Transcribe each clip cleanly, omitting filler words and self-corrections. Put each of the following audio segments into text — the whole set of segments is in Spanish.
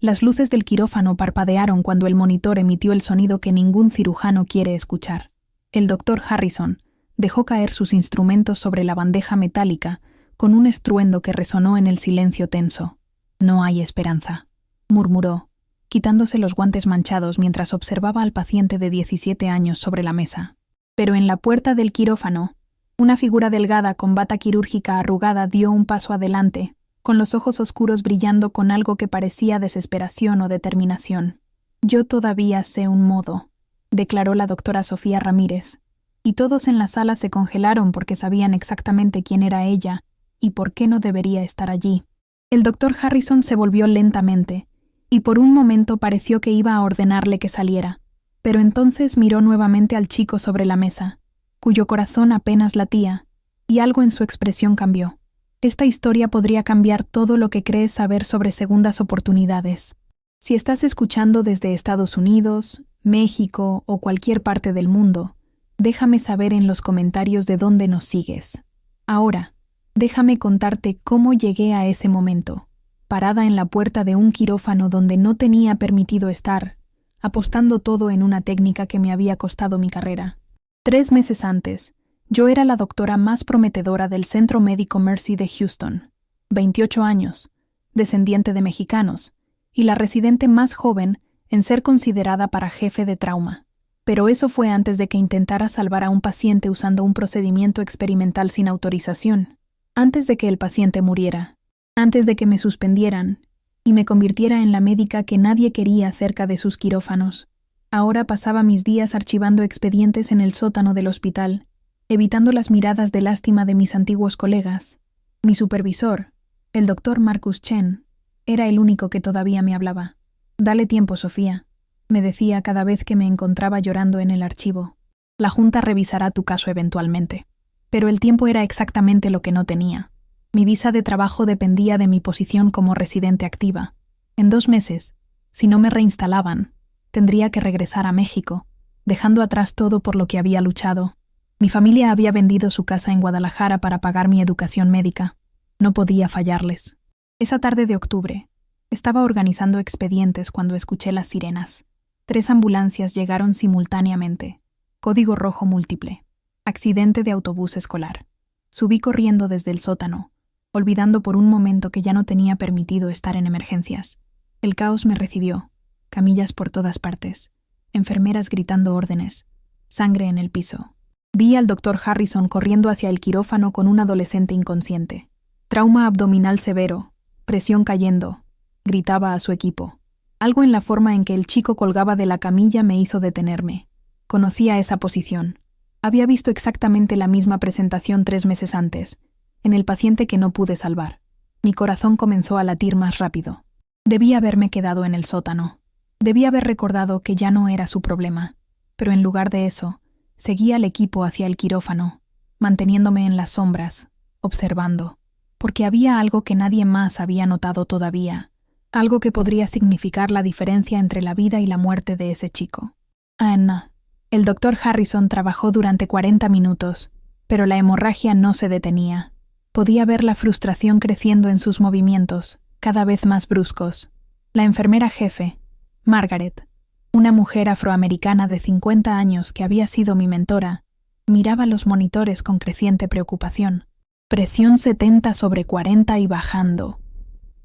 Las luces del quirófano parpadearon cuando el monitor emitió el sonido que ningún cirujano quiere escuchar. El doctor Harrison dejó caer sus instrumentos sobre la bandeja metálica con un estruendo que resonó en el silencio tenso. «No hay esperanza», murmuró, quitándose los guantes manchados mientras observaba al paciente de 17 años sobre la mesa. Pero en la puerta del quirófano, una figura delgada con bata quirúrgica arrugada dio un paso adelante, con los ojos oscuros brillando con algo que parecía desesperación o determinación. «Yo todavía sé un modo», declaró la doctora Sofía Ramírez, y todos en la sala se congelaron porque sabían exactamente quién era ella y por qué no debería estar allí. El doctor Harrison se volvió lentamente, y por un momento pareció que iba a ordenarle que saliera, pero entonces miró nuevamente al chico sobre la mesa, cuyo corazón apenas latía, y algo en su expresión cambió. Esta historia podría cambiar todo lo que crees saber sobre segundas oportunidades. Si estás escuchando desde Estados Unidos, México o cualquier parte del mundo, déjame saber en los comentarios de dónde nos sigues. Ahora, déjame contarte cómo llegué a ese momento, parada en la puerta de un quirófano donde no tenía permitido estar, apostando todo en una técnica que me había costado mi carrera. 3 meses antes, yo era la doctora más prometedora del Centro Médico Mercy de Houston, 28 años, descendiente de mexicanos, y la residente más joven en ser considerada para jefe de trauma. Pero eso fue antes de que intentara salvar a un paciente usando un procedimiento experimental sin autorización, antes de que el paciente muriera, antes de que me suspendieran y me convirtiera en la médica que nadie quería cerca de sus quirófanos. Ahora pasaba mis días archivando expedientes en el sótano del hospital, evitando las miradas de lástima de mis antiguos colegas. Mi supervisor, el doctor Marcus Chen, era el único que todavía me hablaba. «Dale tiempo, Sofía», me decía cada vez que me encontraba llorando en el archivo. «La Junta revisará tu caso eventualmente». Pero el tiempo era exactamente lo que no tenía. Mi visa de trabajo dependía de mi posición como residente activa. En 2 meses, si no me reinstalaban, tendría que regresar a México, dejando atrás todo por lo que había luchado. Mi familia había vendido su casa en Guadalajara para pagar mi educación médica. No podía fallarles. Esa tarde de octubre, estaba organizando expedientes cuando escuché las sirenas. 3 ambulancias llegaron simultáneamente. Código rojo múltiple. Accidente de autobús escolar. Subí corriendo desde el sótano, olvidando por un momento que ya no tenía permitido estar en emergencias. El caos me recibió. Camillas por todas partes. Enfermeras gritando órdenes. Sangre en el piso. Vi al doctor Harrison corriendo hacia el quirófano con un adolescente inconsciente. «Trauma abdominal severo. Presión cayendo», gritaba a su equipo. Algo en la forma en que el chico colgaba de la camilla me hizo detenerme. Conocía esa posición. Había visto exactamente la misma presentación 3 meses antes, en el paciente que no pude salvar. Mi corazón comenzó a latir más rápido. Debía haberme quedado en el sótano. Debía haber recordado que ya no era su problema. Pero en lugar de eso, seguí al equipo hacia el quirófano, manteniéndome en las sombras, observando, porque había algo que nadie más había notado todavía, algo que podría significar la diferencia entre la vida y la muerte de ese chico. Anna. El doctor Harrison trabajó durante 40 minutos, pero la hemorragia no se detenía. Podía ver la frustración creciendo en sus movimientos, cada vez más bruscos. La enfermera jefe, Margaret, una mujer afroamericana de 50 años que había sido mi mentora, miraba los monitores con creciente preocupación. «Presión 70/40 y bajando»,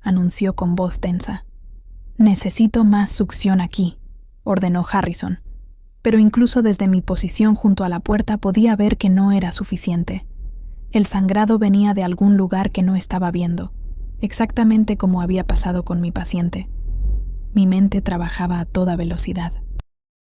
anunció con voz tensa. «Necesito más succión aquí», ordenó Harrison. Pero incluso desde mi posición junto a la puerta podía ver que no era suficiente. El sangrado venía de algún lugar que no estaba viendo, exactamente como había pasado con mi paciente. Mi mente trabajaba a toda velocidad.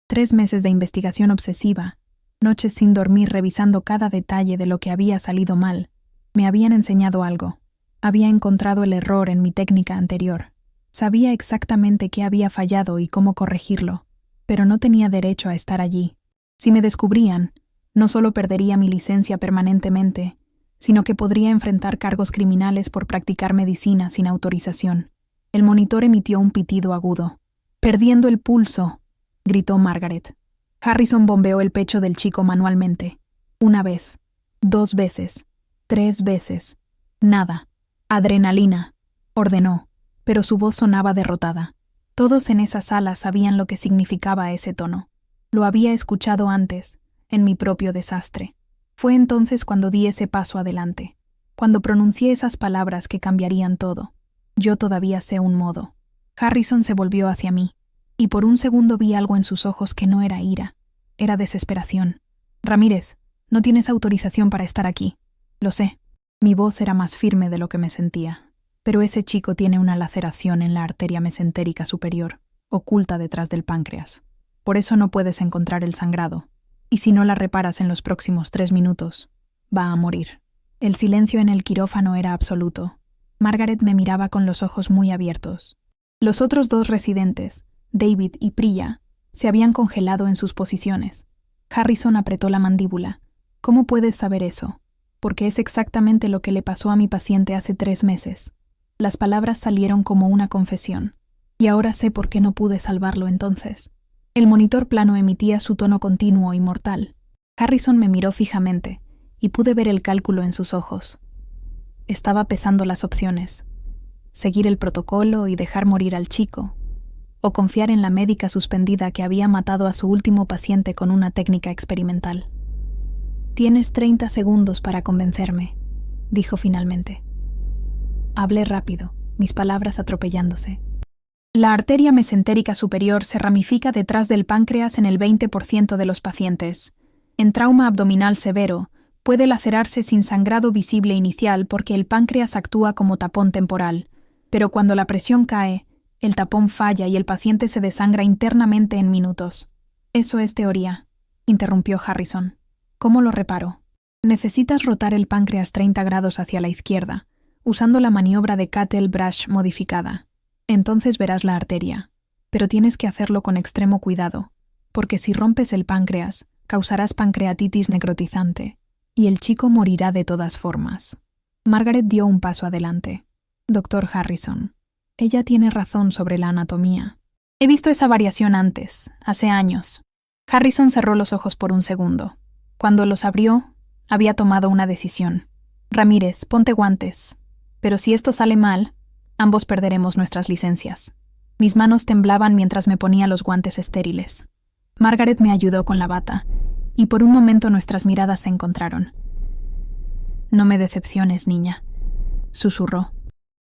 3 meses de investigación obsesiva, noches sin dormir revisando cada detalle de lo que había salido mal, me habían enseñado algo. Había encontrado el error en mi técnica anterior. Sabía exactamente qué había fallado y cómo corregirlo, pero no tenía derecho a estar allí. Si me descubrían, no solo perdería mi licencia permanentemente, sino que podría enfrentar cargos criminales por practicar medicina sin autorización. El monitor emitió un pitido agudo. «Perdiendo el pulso», gritó Margaret. Harrison bombeó el pecho del chico manualmente. 1 vez, 2 veces, 3 veces. Nada. «Adrenalina», ordenó, pero su voz sonaba derrotada. Todos en esa sala sabían lo que significaba ese tono. Lo había escuchado antes, en mi propio desastre. Fue entonces cuando di ese paso adelante, cuando pronuncié esas palabras que cambiarían todo. Yo todavía sé un modo. Harrison se volvió hacia mí, y por un segundo vi algo en sus ojos que no era ira, era desesperación. Ramírez, no tienes autorización para estar aquí. Lo sé. Mi voz era más firme de lo que me sentía. Pero ese chico tiene una laceración en la arteria mesentérica superior, oculta detrás del páncreas. Por eso no puedes encontrar el sangrado. Y si no la reparas en los próximos 3 minutos, va a morir. El silencio en el quirófano era absoluto. Margaret me miraba con los ojos muy abiertos. Los otros 2 residentes, David y Priya, se habían congelado en sus posiciones. Harrison apretó la mandíbula. ¿Cómo puedes saber eso? Porque es exactamente lo que le pasó a mi paciente hace 3 meses. Las palabras salieron como una confesión. Y ahora sé por qué no pude salvarlo entonces. El monitor plano emitía su tono continuo y mortal. Harrison me miró fijamente, y pude ver el cálculo en sus ojos. Estaba pesando las opciones. Seguir el protocolo y dejar morir al chico, o confiar en la médica suspendida que había matado a su último paciente con una técnica experimental. «Tienes 30 segundos para convencerme», dijo finalmente. Hablé rápido, mis palabras atropellándose. La arteria mesentérica superior se ramifica detrás del páncreas en el 20% de los pacientes. En trauma abdominal severo, puede lacerarse sin sangrado visible inicial porque el páncreas actúa como tapón temporal, pero cuando la presión cae, el tapón falla y el paciente se desangra internamente en minutos. Eso es teoría, interrumpió Harrison. ¿Cómo lo reparo? Necesitas rotar el páncreas 30 grados hacia la izquierda, usando la maniobra de Cattle-Brush modificada. Entonces verás la arteria, pero tienes que hacerlo con extremo cuidado, porque si rompes el páncreas, causarás pancreatitis necrotizante, y el chico morirá de todas formas. Margaret dio un paso adelante. Doctor Harrison, ella tiene razón sobre la anatomía. He visto esa variación antes, hace años. Harrison cerró los ojos por un segundo. Cuando los abrió, había tomado una decisión. Ramírez, ponte guantes. Pero si esto sale mal, ambos perderemos nuestras licencias. Mis manos temblaban mientras me ponía los guantes estériles. Margaret me ayudó con la bata, y por un momento nuestras miradas se encontraron. «No me decepciones, niña», susurró.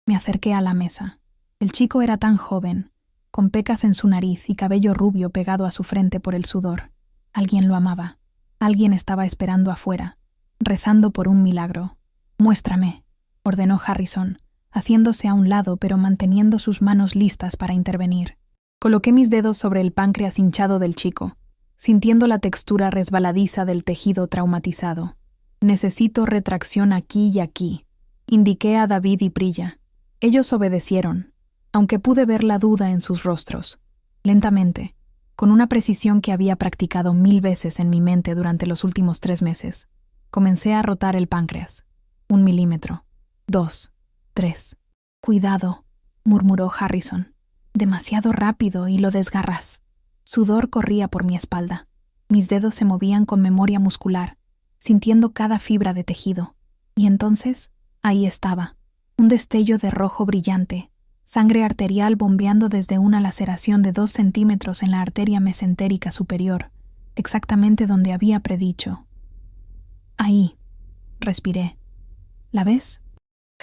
Me acerqué a la mesa. El chico era tan joven, con pecas en su nariz y cabello rubio pegado a su frente por el sudor. Alguien lo amaba. Alguien estaba esperando afuera, rezando por un milagro. «Muéstrame», ordenó Harrison, haciéndose a un lado pero manteniendo sus manos listas para intervenir. Coloqué mis dedos sobre el páncreas hinchado del chico, sintiendo la textura resbaladiza del tejido traumatizado. «Necesito retracción aquí y aquí», indiqué a David y Priya. Ellos obedecieron, aunque pude ver la duda en sus rostros. Lentamente, con una precisión que había practicado 1000 veces en mi mente durante los últimos 3 meses, comencé a rotar el páncreas. 1 milímetro, 2, 3. «Cuidado», murmuró Harrison. «Demasiado rápido y lo desgarras». Sudor corría por mi espalda. Mis dedos se movían con memoria muscular, sintiendo cada fibra de tejido. Y entonces, ahí estaba, un destello de rojo brillante, sangre arterial bombeando desde una laceración de 2 centímetros en la arteria mesentérica superior, exactamente donde había predicho. «Ahí», respiré. «¿La ves?»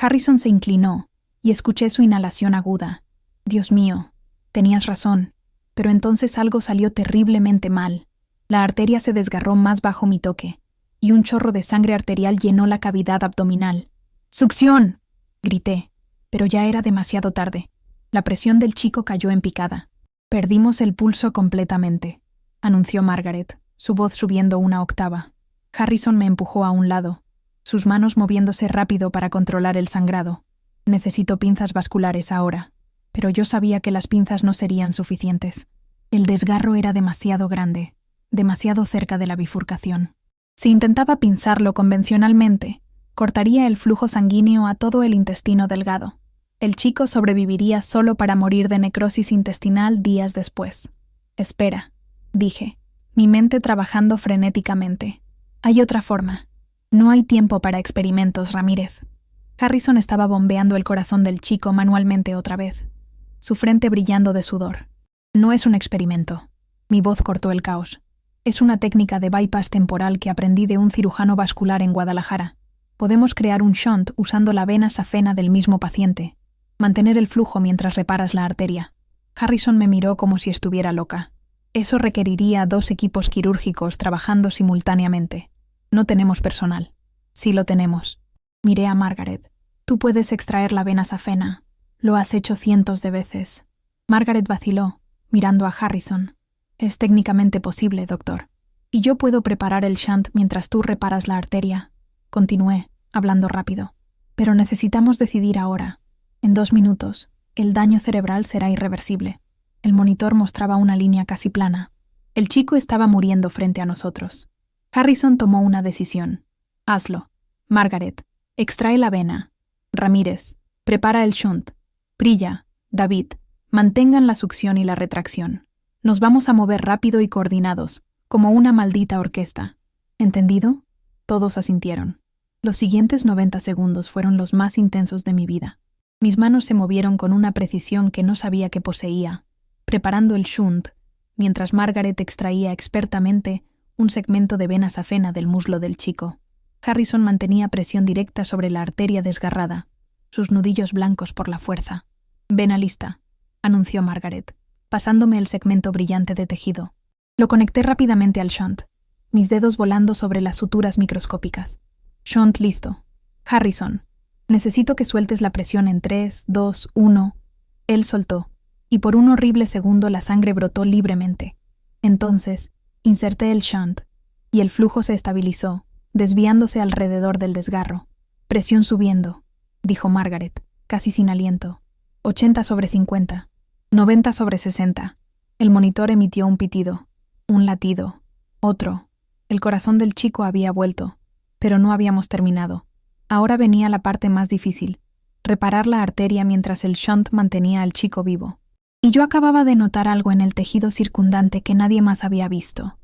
Harrison se inclinó, y escuché su inhalación aguda. Dios mío, tenías razón, pero entonces algo salió terriblemente mal. La arteria se desgarró más bajo mi toque, y un chorro de sangre arterial llenó la cavidad abdominal. «¡Succión!», grité, pero ya era demasiado tarde. La presión del chico cayó en picada. «Perdimos el pulso completamente», anunció Margaret, su voz subiendo una octava. Harrison me empujó a un lado, sus manos moviéndose rápido para controlar el sangrado. «Necesito pinzas vasculares ahora», pero yo sabía que las pinzas no serían suficientes. El desgarro era demasiado grande, demasiado cerca de la bifurcación. Si intentaba pinzarlo convencionalmente, cortaría el flujo sanguíneo a todo el intestino delgado. El chico sobreviviría solo para morir de necrosis intestinal días después. «Espera», dije, mi mente trabajando frenéticamente. «Hay otra forma. No hay tiempo para experimentos, Ramírez». Harrison estaba bombeando el corazón del chico manualmente otra vez. su frente brillando de sudor. No es un experimento. Mi voz cortó el caos. Es una técnica de bypass temporal que aprendí de un cirujano vascular en Guadalajara. Podemos crear un shunt usando la vena safena del mismo paciente. Mantener el flujo mientras reparas la arteria. Harrison me miró como si estuviera loca. Eso requeriría 2 equipos quirúrgicos trabajando simultáneamente. No tenemos personal. Sí lo tenemos. Miré a Margaret. Tú puedes extraer la vena safena. Lo has hecho cientos de veces. Margaret vaciló, mirando a Harrison. Es técnicamente posible, doctor. Y yo puedo preparar el shunt mientras tú reparas la arteria. Continué, hablando rápido. Pero necesitamos decidir ahora. En 2 minutos, el daño cerebral será irreversible. El monitor mostraba una línea casi plana. El chico estaba muriendo frente a nosotros. Harrison tomó una decisión. Hazlo. Margaret, extrae la vena. Ramírez, prepara el shunt. Prilla, David, mantengan la succión y la retracción. Nos vamos a mover rápido y coordinados, como una maldita orquesta. ¿Entendido? Todos asintieron. Los siguientes 90 segundos fueron los más intensos de mi vida. Mis manos se movieron con una precisión que no sabía que poseía, preparando el shunt, mientras Margaret extraía expertamente un segmento de vena safena del muslo del chico. Harrison mantenía presión directa sobre la arteria desgarrada, sus nudillos blancos por la fuerza. «Vena lista», anunció Margaret, pasándome el segmento brillante de tejido. Lo conecté rápidamente al shunt, mis dedos volando sobre las suturas microscópicas. «Shunt listo. Harrison, necesito que sueltes la presión en 3, 2, 1. Él soltó, y por un horrible segundo la sangre brotó libremente. Entonces, inserté el shunt, y el flujo se estabilizó, desviándose alrededor del desgarro. «Presión subiendo», dijo Margaret, casi sin aliento. 80/50. 90/60. El monitor emitió un pitido, un latido, otro. El corazón del chico había vuelto, pero no habíamos terminado. Ahora venía la parte más difícil, reparar la arteria mientras el shunt mantenía al chico vivo. Y yo acababa de notar algo en el tejido circundante que nadie más había visto.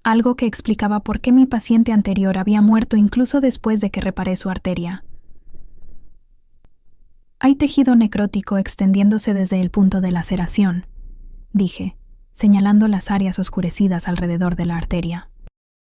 Algo que explicaba por qué mi paciente anterior había muerto incluso después de que reparé su arteria. Hay tejido necrótico extendiéndose desde el punto de laceración, dije, señalando las áreas oscurecidas alrededor de la arteria.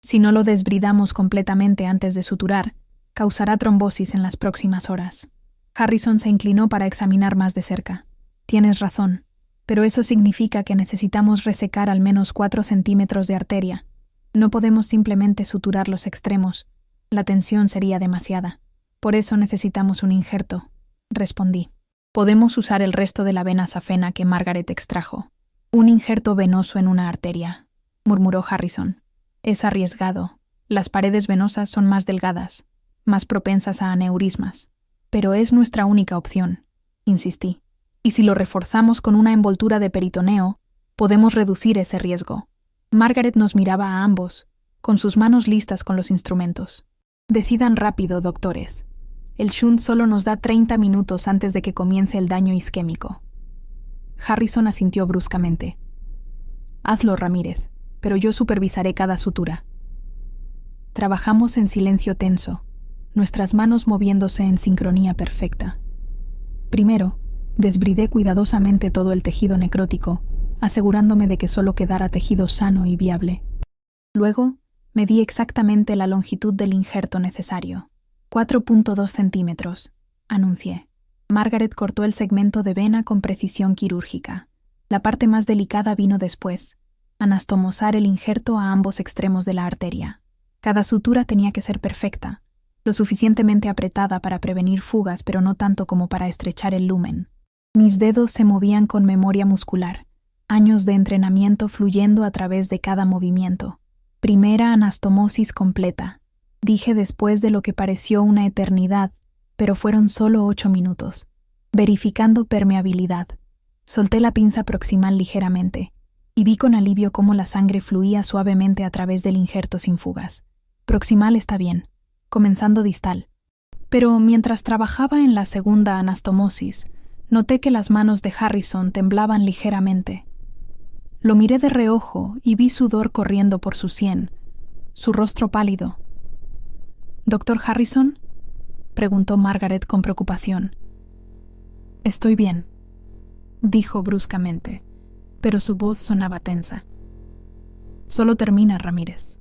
Si no lo desbridamos completamente antes de suturar, causará trombosis en las próximas horas. Harrison se inclinó para examinar más de cerca. Tienes razón, pero eso significa que necesitamos resecar al menos 4 centímetros de arteria. No podemos simplemente suturar los extremos. La tensión sería demasiada. Por eso necesitamos un injerto, respondí. Podemos usar el resto de la vena safena que Margaret extrajo. Un injerto venoso en una arteria, murmuró Harrison. Es arriesgado. Las paredes venosas son más delgadas, más propensas a aneurismas. Pero es nuestra única opción, insistí. Y si lo reforzamos con una envoltura de peritoneo, podemos reducir ese riesgo. Margaret nos miraba a ambos, con sus manos listas con los instrumentos. Decidan rápido, doctores. El shunt solo nos da 30 minutos antes de que comience el daño isquémico. Harrison asintió bruscamente. Hazlo, Ramírez, pero yo supervisaré cada sutura. Trabajamos en silencio tenso, nuestras manos moviéndose en sincronía perfecta. Primero, desbridé cuidadosamente todo el tejido necrótico, asegurándome de que solo quedara tejido sano y viable. Luego, medí exactamente la longitud del injerto necesario. 4.2 centímetros, anuncié. Margaret cortó el segmento de vena con precisión quirúrgica. La parte más delicada vino después, anastomosar el injerto a ambos extremos de la arteria. Cada sutura tenía que ser perfecta, lo suficientemente apretada para prevenir fugas, pero no tanto como para estrechar el lumen. Mis dedos se movían con memoria muscular, años de entrenamiento fluyendo a través de cada movimiento. Primera anastomosis completa, dije después de lo que pareció una eternidad, pero fueron solo 8 minutos. Verificando permeabilidad. Solté la pinza proximal ligeramente, y vi con alivio cómo la sangre fluía suavemente a través del injerto sin fugas. Proximal está bien, comenzando distal. Pero mientras trabajaba en la segunda anastomosis, noté que las manos de Harrison temblaban ligeramente. Lo miré de reojo y vi sudor corriendo por su sien, su rostro pálido. «¿Doctor Harrison?», preguntó Margaret con preocupación. «Estoy bien». dijo bruscamente, pero su voz sonaba tensa. Solo termina, Ramírez.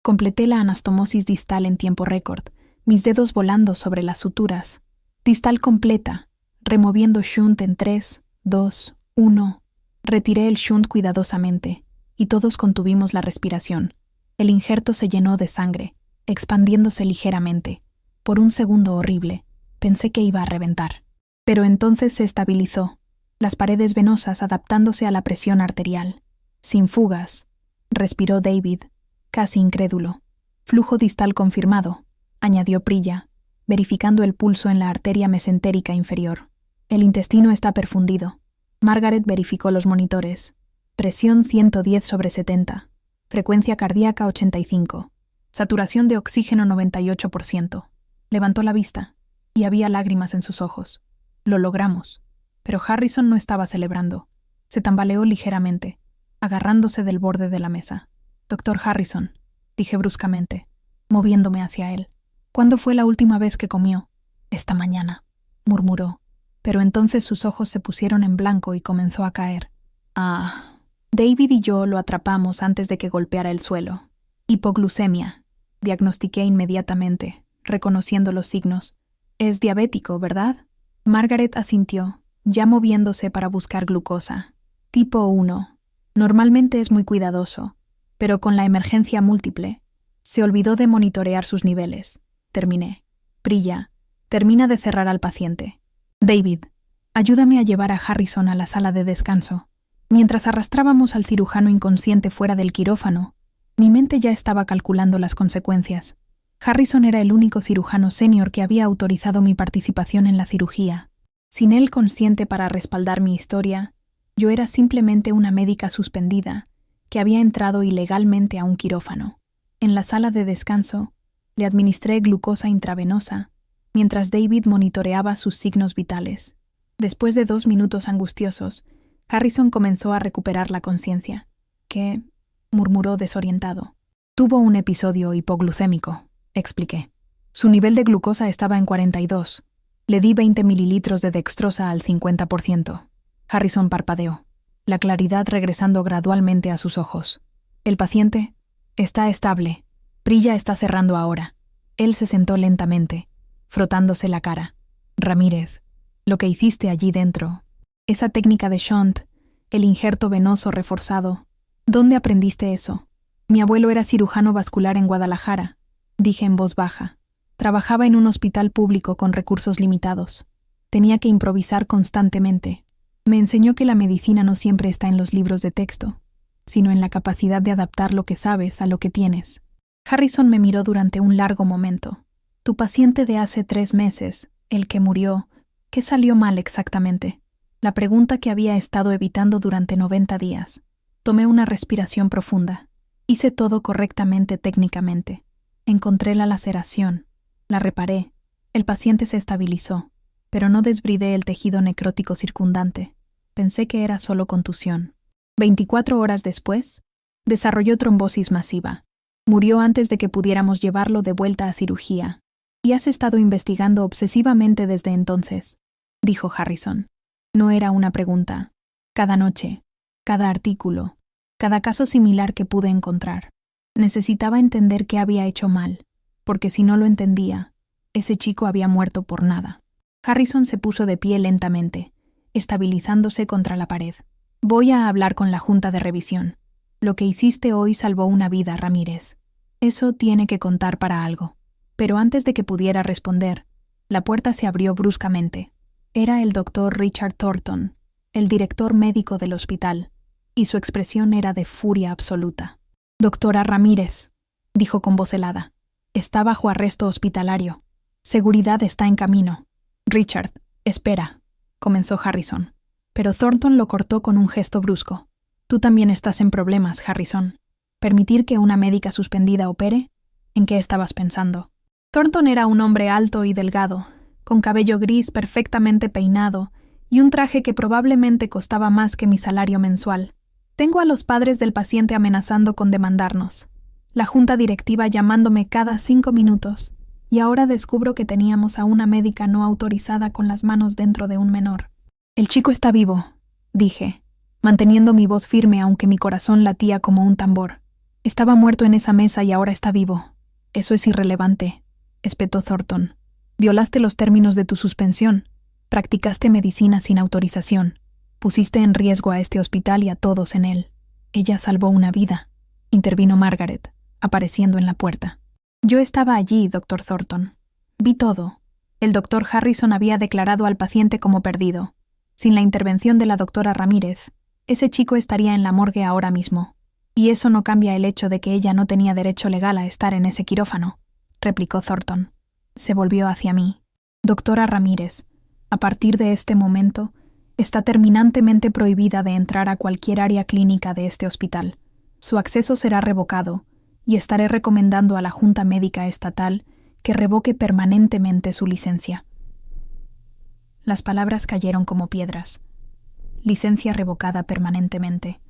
Completé la anastomosis distal en tiempo récord, mis dedos volando sobre las suturas. Distal completa, removiendo shunt en 3, 2, 1. Retiré el shunt cuidadosamente, y todos contuvimos la respiración. El injerto se llenó de sangre, expandiéndose ligeramente. Por un segundo horrible, pensé que iba a reventar. Pero entonces se estabilizó, las paredes venosas adaptándose a la presión arterial. Sin fugas, respiró David, casi incrédulo. Flujo distal confirmado, añadió Priya, verificando el pulso en la arteria mesentérica inferior. El intestino está perfundido. Margaret verificó los monitores. Presión 110/70. Frecuencia cardíaca 85. Saturación de oxígeno 98%. Levantó la vista, y había lágrimas en sus ojos. Lo logramos. Pero Harrison no estaba celebrando. Se tambaleó ligeramente, agarrándose del borde de la mesa. «Doctor Harrison», dije bruscamente, moviéndome hacia él. «¿Cuándo fue la última vez que comió?» «Esta mañana», murmuró. Pero entonces sus ojos se pusieron en blanco y comenzó a caer. «Ah». David y yo lo atrapamos antes de que golpeara el suelo. «Hipoglucemia», diagnostiqué inmediatamente, reconociendo los signos. «Es diabético, ¿verdad?» Margaret asintió, ya moviéndose para buscar glucosa. «Tipo 1. Normalmente es muy cuidadoso, pero con la emergencia múltiple, se olvidó de monitorear sus niveles». Terminé. «Priya, termina de cerrar al paciente. David, ayúdame a llevar a Harrison a la sala de descanso». Mientras arrastrábamos al cirujano inconsciente fuera del quirófano, mi mente ya estaba calculando las consecuencias. Harrison era el único cirujano senior que había autorizado mi participación en la cirugía. Sin él consciente para respaldar mi historia, yo era simplemente una médica suspendida que había entrado ilegalmente a un quirófano. En la sala de descanso, le administré glucosa intravenosa, mientras David monitoreaba sus signos vitales. Después de 2 minutos angustiosos, Harrison comenzó a recuperar la conciencia. «¿Qué?», murmuró desorientado. «Tuvo un episodio hipoglucémico», expliqué. «Su nivel de glucosa estaba en 42. Le di 20 mililitros de dextrosa al 50%. Harrison parpadeó, la claridad regresando gradualmente a sus ojos. «El paciente está estable. Priya está cerrando ahora». Él se sentó lentamente, frotándose la cara. «Ramírez, lo que hiciste allí dentro, esa técnica de shunt, el injerto venoso reforzado, ¿dónde aprendiste eso?» «Mi abuelo era cirujano vascular en Guadalajara», dije en voz baja. «Trabajaba en un hospital público con recursos limitados. Tenía que improvisar constantemente. Me enseñó que la medicina no siempre está en los libros de texto, sino en la capacidad de adaptar lo que sabes a lo que tienes». Harrison me miró durante un largo momento. «Tu paciente de hace 3 meses, el que murió, ¿qué salió mal exactamente?». La pregunta que había estado evitando durante 90 días. Tomé una respiración profunda. Hice todo correctamente técnicamente. Encontré la laceración. La reparé. El paciente se estabilizó, pero no desbridé el tejido necrótico circundante. Pensé que era solo contusión. 24 horas después, desarrolló trombosis masiva. Murió antes de que pudiéramos llevarlo de vuelta a cirugía. «Y has estado investigando obsesivamente desde entonces», dijo Harrison. No era una pregunta. Cada noche, cada artículo, cada caso similar que pude encontrar. Necesitaba entender qué había hecho mal, porque si no lo entendía, ese chico había muerto por nada. Harrison se puso de pie lentamente, estabilizándose contra la pared. «Voy a hablar con la junta de revisión. Lo que hiciste hoy salvó una vida, Ramírez. Eso tiene que contar para algo». Pero antes de que pudiera responder, la puerta se abrió bruscamente. Era el doctor Richard Thornton, el director médico del hospital, y su expresión era de furia absoluta. «Doctora Ramírez», dijo con voz helada, «está bajo arresto hospitalario. Seguridad está en camino». «Richard, espera», comenzó Harrison, pero Thornton lo cortó con un gesto brusco. «Tú también estás en problemas, Harrison. ¿Permitir que una médica suspendida opere? ¿En qué estabas pensando?» Thornton era un hombre alto y delgado, con cabello gris perfectamente peinado y un traje que probablemente costaba más que mi salario mensual. «Tengo a los padres del paciente amenazando con demandarnos. La junta directiva llamándome cada 5 minutos. Y ahora descubro que teníamos a una médica no autorizada con las manos dentro de un menor. El chico está vivo, dije, manteniendo mi voz firme aunque mi corazón latía como un tambor. Estaba muerto en esa mesa y ahora está vivo. Eso es irrelevante, espetó Thornton. Violaste los términos de tu suspensión. Practicaste medicina sin autorización. Pusiste en riesgo a este hospital y a todos en él. Ella salvó una vida, intervino Margaret, apareciendo en la puerta. Yo estaba allí, Dr. Thornton. Vi todo. El Dr. Harrison había declarado al paciente como perdido. Sin la intervención de la doctora Ramírez, ese chico estaría en la morgue ahora mismo. Y eso no cambia el hecho de que ella no tenía derecho legal a estar en ese quirófano, replicó Thornton. Se volvió hacia mí. Doctora Ramírez, a partir de este momento, está terminantemente prohibida de entrar a cualquier área clínica de este hospital. Su acceso será revocado, y estaré recomendando a la Junta Médica Estatal que revoque permanentemente su licencia. Las palabras cayeron como piedras. Licencia revocada permanentemente.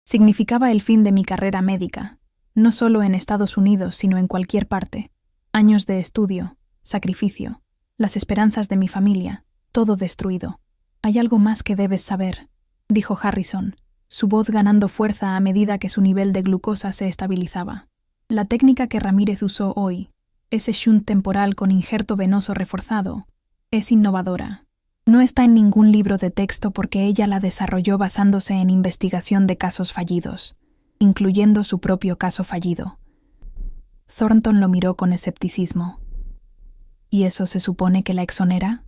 Significaba el fin de mi carrera médica, no solo en Estados Unidos, sino en cualquier parte. Años de estudio, sacrificio, las esperanzas de mi familia, todo destruido. Hay algo más que debes saber, dijo Harrison, su voz ganando fuerza a medida que su nivel de glucosa se estabilizaba. La técnica que Ramírez usó hoy, ese shunt temporal con injerto venoso reforzado, es innovadora. No está en ningún libro de texto porque ella la desarrolló basándose en investigación de casos fallidos, incluyendo su propio caso fallido. Thornton lo miró con escepticismo. ¿Y eso se supone que la exonera?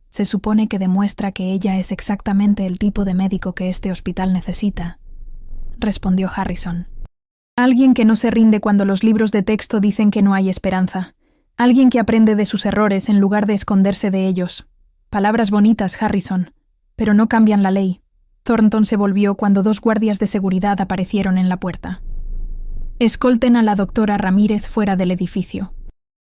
Se supone que demuestra que ella es exactamente el tipo de médico que este hospital necesita, respondió Harrison. Alguien que no se rinde cuando los libros de texto dicen que no hay esperanza. Alguien que aprende de sus errores en lugar de esconderse de ellos. Palabras bonitas, Harrison, pero no cambian la ley. Thornton se volvió cuando 2 guardias de seguridad aparecieron en la puerta. Escolten a la doctora Ramírez fuera del edificio.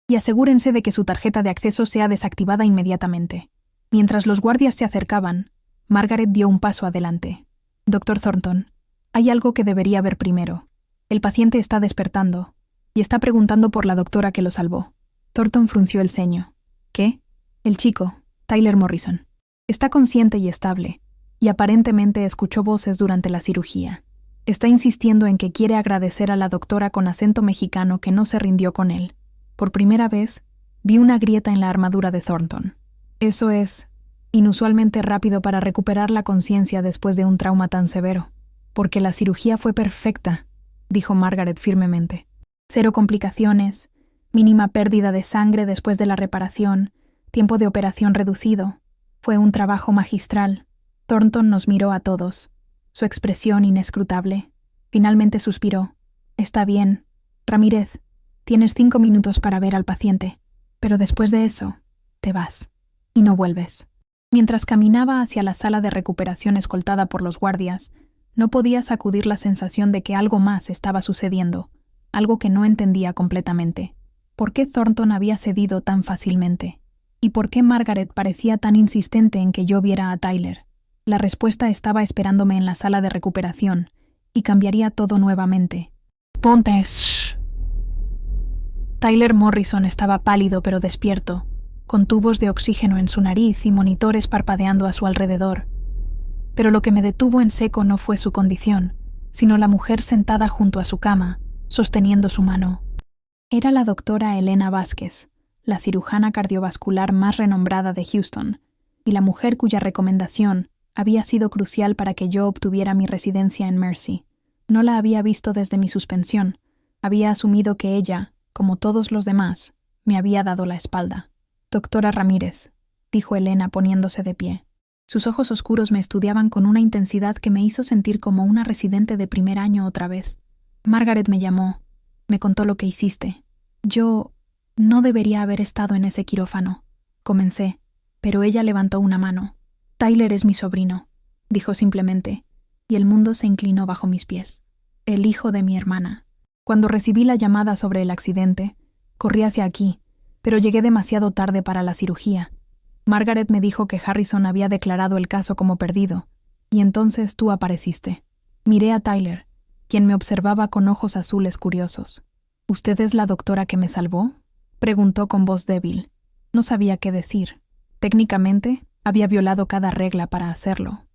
Y asegúrense de que su tarjeta de acceso sea desactivada inmediatamente. Mientras los guardias se acercaban, Margaret dio un paso adelante. Dr. Thornton, hay algo que debería ver primero. El paciente está despertando y está preguntando por la doctora que lo salvó. Thornton frunció el ceño. ¿Qué? El chico, Tyler Morrison. Está consciente y estable, y aparentemente escuchó voces durante la cirugía. Está insistiendo en que quiere agradecer a la doctora con acento mexicano que no se rindió con él. Por primera vez, vi una grieta en la armadura de Thornton. Eso es inusualmente rápido para recuperar la conciencia después de un trauma tan severo. Porque la cirugía fue perfecta, dijo Margaret firmemente. 0 complicaciones, mínima pérdida de sangre después de la reparación, tiempo de operación reducido. Fue un trabajo magistral. Thornton nos miró a todos, su expresión inescrutable. Finalmente suspiró. Está bien. Ramírez, tienes 5 minutos para ver al paciente, pero después de eso, te vas. Y no vuelves. Mientras caminaba hacia la sala de recuperación escoltada por los guardias, no podía sacudir la sensación de que algo más estaba sucediendo, algo que no entendía completamente. ¿Por qué Thornton había cedido tan fácilmente? ¿Y por qué Margaret parecía tan insistente en que yo viera a Tyler? La respuesta estaba esperándome en la sala de recuperación, y cambiaría todo nuevamente. «Ponte, shh». Tyler Morrison estaba pálido pero despierto, con tubos de oxígeno en su nariz y monitores parpadeando a su alrededor. Pero lo que me detuvo en seco no fue su condición, sino la mujer sentada junto a su cama, sosteniendo su mano. Era la doctora Elena Vázquez, la cirujana cardiovascular más renombrada de Houston, y la mujer cuya recomendación había sido crucial para que yo obtuviera mi residencia en Mercy. No la había visto desde mi suspensión. Había asumido que ella, como todos los demás, me había dado la espalda. «Doctora Ramírez», dijo Elena poniéndose de pie. Sus ojos oscuros me estudiaban con una intensidad que me hizo sentir como una residente de primer año otra vez. «Margaret me llamó. Me contó lo que hiciste. Yo no debería haber estado en ese quirófano», comencé, pero ella levantó una mano. «Tyler es mi sobrino», dijo simplemente, y el mundo se inclinó bajo mis pies. «El hijo de mi hermana». Cuando recibí la llamada sobre el accidente, corrí hacia aquí, pero llegué demasiado tarde para la cirugía. Margaret me dijo que Harrison había declarado el caso como perdido, y entonces tú apareciste. Miré a Tyler, quien me observaba con ojos azules curiosos. «¿Usted es la doctora que me salvó?», preguntó con voz débil. No sabía qué decir. Técnicamente, había violado cada regla para hacerlo.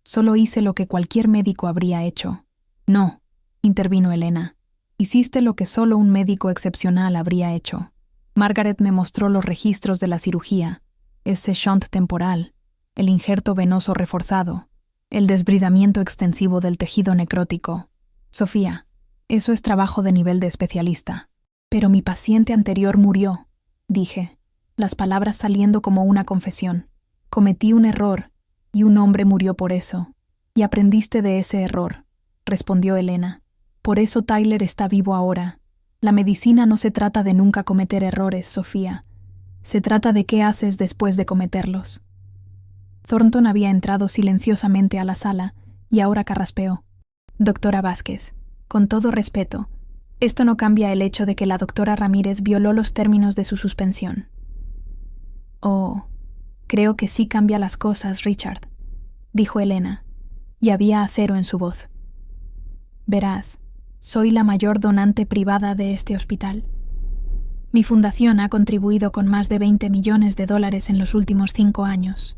Solo hice lo que cualquier médico habría hecho. No, intervino Elena. Hiciste lo que solo un médico excepcional habría hecho. Margaret me mostró los registros de la cirugía, ese shunt temporal, el injerto venoso reforzado, el desbridamiento extensivo del tejido necrótico. Sofía, eso es trabajo de nivel de especialista. Pero mi paciente anterior murió, dije, las palabras saliendo como una confesión. Cometí un error, y un hombre murió por eso. Y aprendiste de ese error, respondió Elena. Por eso Tyler está vivo ahora. La medicina no se trata de nunca cometer errores, Sofía. Se trata de qué haces después de cometerlos. Thornton había entrado silenciosamente a la sala y ahora carraspeó. Doctora Vázquez, con todo respeto, esto no cambia el hecho de que la doctora Ramírez violó los términos de su suspensión. Oh, creo que sí cambia las cosas, Richard, dijo Elena, y había acero en su voz. Verás, soy la mayor donante privada de este hospital. Mi fundación ha contribuido con más de $20 millones en los últimos 5 años.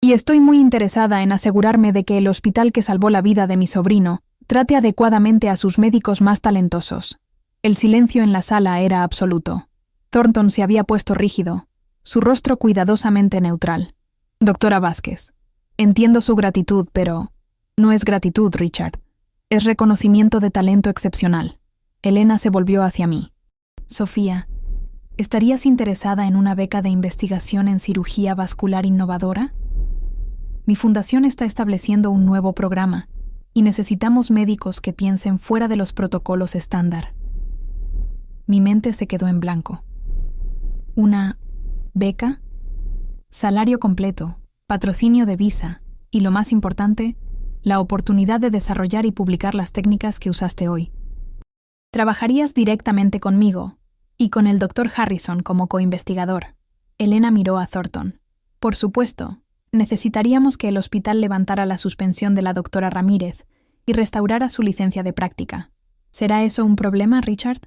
Y estoy muy interesada en asegurarme de que el hospital que salvó la vida de mi sobrino trate adecuadamente a sus médicos más talentosos. El silencio en la sala era absoluto. Thornton se había puesto rígido, su rostro cuidadosamente neutral. Doctora Vázquez, entiendo su gratitud, pero no es gratitud, Richard. Es reconocimiento de talento excepcional. Elena se volvió hacia mí. Sofía, ¿estarías interesada en una beca de investigación en cirugía vascular innovadora? Mi fundación está estableciendo un nuevo programa y necesitamos médicos que piensen fuera de los protocolos estándar. Mi mente se quedó en blanco. ¿Una beca? Salario completo, patrocinio de visa y, lo más importante, la oportunidad de desarrollar y publicar las técnicas que usaste hoy. Trabajarías directamente conmigo y con el Dr. Harrison como coinvestigador. Elena miró a Thornton. Por supuesto, necesitaríamos que el hospital levantara la suspensión de la doctora Ramírez y restaurara su licencia de práctica. ¿Será eso un problema, Richard?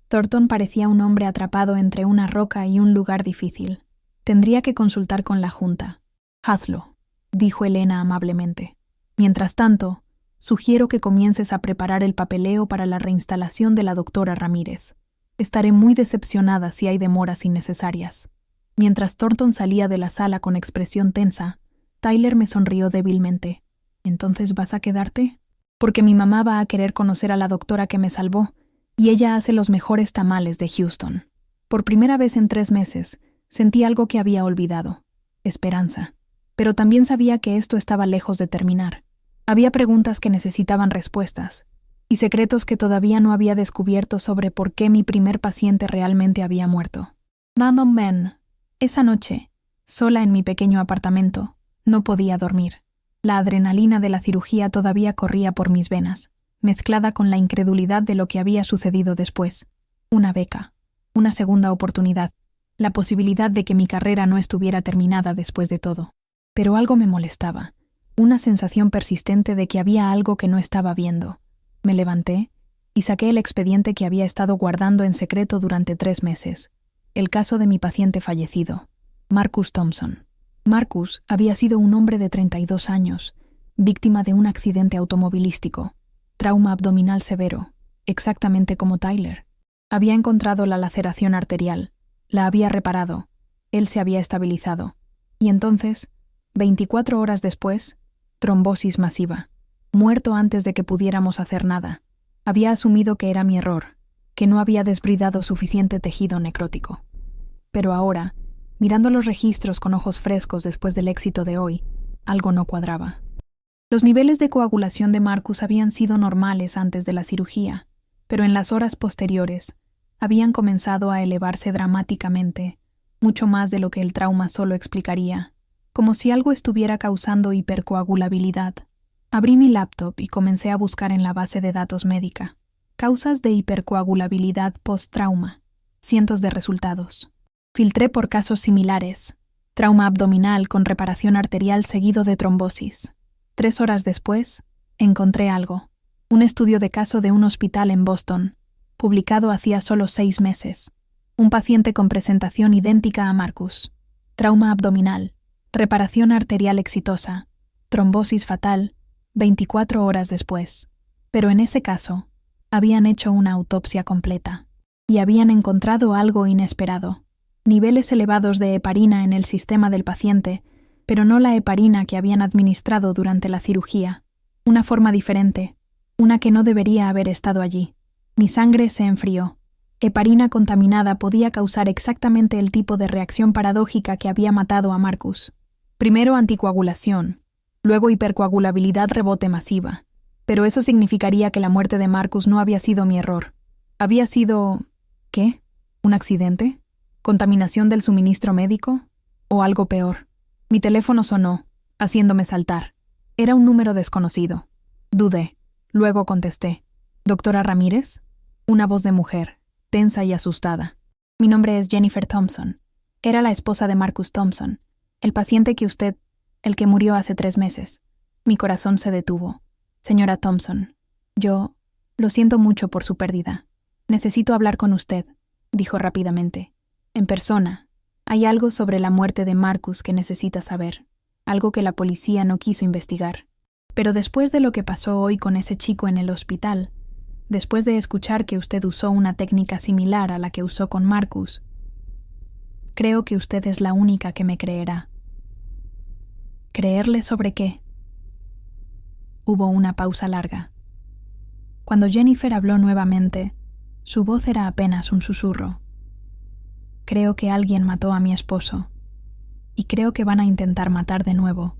Thornton parecía un hombre atrapado entre una roca y un lugar difícil. Tendría que consultar con la Junta. Hazlo, dijo Elena amablemente. Mientras tanto, sugiero que comiences a preparar el papeleo para la reinstalación de la doctora Ramírez. Estaré muy decepcionada si hay demoras innecesarias. Mientras Thornton salía de la sala con expresión tensa, Tyler me sonrió débilmente. ¿Entonces vas a quedarte? Porque mi mamá va a querer conocer a la doctora que me salvó, y ella hace los mejores tamales de Houston. Por primera vez en 3 meses, sentí algo que había olvidado. Esperanza. Pero también sabía que esto estaba lejos de terminar. Había preguntas que necesitaban respuestas, y secretos que todavía no había descubierto sobre por qué mi primer paciente realmente había muerto. Men. Esa noche, sola en mi pequeño apartamento, no podía dormir. La adrenalina de la cirugía todavía corría por mis venas, mezclada con la incredulidad de lo que había sucedido después. Una beca, una segunda oportunidad, la posibilidad de que mi carrera no estuviera terminada después de todo. Pero algo me molestaba, una sensación persistente de que había algo que no estaba viendo. Me levanté y saqué el expediente que había estado guardando en secreto durante 3 meses. El caso de mi paciente fallecido, Marcus Thompson. Marcus había sido un hombre de 32 años, víctima de un accidente automovilístico, trauma abdominal severo, exactamente como Tyler. Había encontrado la laceración arterial, la había reparado, él se había estabilizado. Y entonces, 24 horas después, trombosis masiva. Muerto antes de que pudiéramos hacer nada. Había asumido que era mi error, que no había desbridado suficiente tejido necrótico. Pero ahora, mirando los registros con ojos frescos después del éxito de hoy, algo no cuadraba. Los niveles de coagulación de Marcus habían sido normales antes de la cirugía, pero en las horas posteriores habían comenzado a elevarse dramáticamente, mucho más de lo que el trauma solo explicaría, como si algo estuviera causando hipercoagulabilidad. Abrí mi laptop y comencé a buscar en la base de datos médica. Causas de hipercoagulabilidad post-trauma. Cientos de resultados. Filtré por casos similares. Trauma abdominal con reparación arterial seguido de trombosis. 3 horas después, encontré algo. Un estudio de caso de un hospital en Boston, publicado hacía solo 6 meses. Un paciente con presentación idéntica a Marcus. Trauma abdominal. Reparación arterial exitosa. trombosis fatal, 24 horas después. Pero en ese caso, habían hecho una autopsia completa y habían encontrado algo inesperado. Niveles elevados de heparina en el sistema del paciente, pero no la heparina que habían administrado durante la cirugía. Una forma diferente, una que no debería haber estado allí. Mi sangre se enfrió. Heparina contaminada podía causar exactamente el tipo de reacción paradójica que había matado a Marcus. Primero anticoagulación, luego hipercoagulabilidad rebote masiva. Pero eso significaría que la muerte de Marcus no había sido mi error. Había sido... ¿qué? ¿Un accidente? ¿Contaminación del suministro médico? ¿O algo peor? Mi teléfono sonó, haciéndome saltar. Era un número desconocido. Dudé. Luego contesté. ¿Doctora Ramírez? Una voz de mujer, tensa y asustada. Mi nombre es Jennifer Thompson. Era la esposa de Marcus Thompson, el paciente que usted... el que murió hace 3 meses. Mi corazón se detuvo. Señora Thompson, yo... lo siento mucho por su pérdida. Necesito hablar con usted, dijo rápidamente. En persona. Hay algo sobre la muerte de Marcus que necesita saber. Algo que la policía no quiso investigar. Pero después de lo que pasó hoy con ese chico en el hospital, después de escuchar que usted usó una técnica similar a la que usó con Marcus, creo que usted es la única que me creerá. ¿Creerle sobre qué? Hubo una pausa larga. Cuando Jennifer habló nuevamente, su voz era apenas un susurro. Creo que alguien mató a mi esposo, y creo que van a intentar matar de nuevo.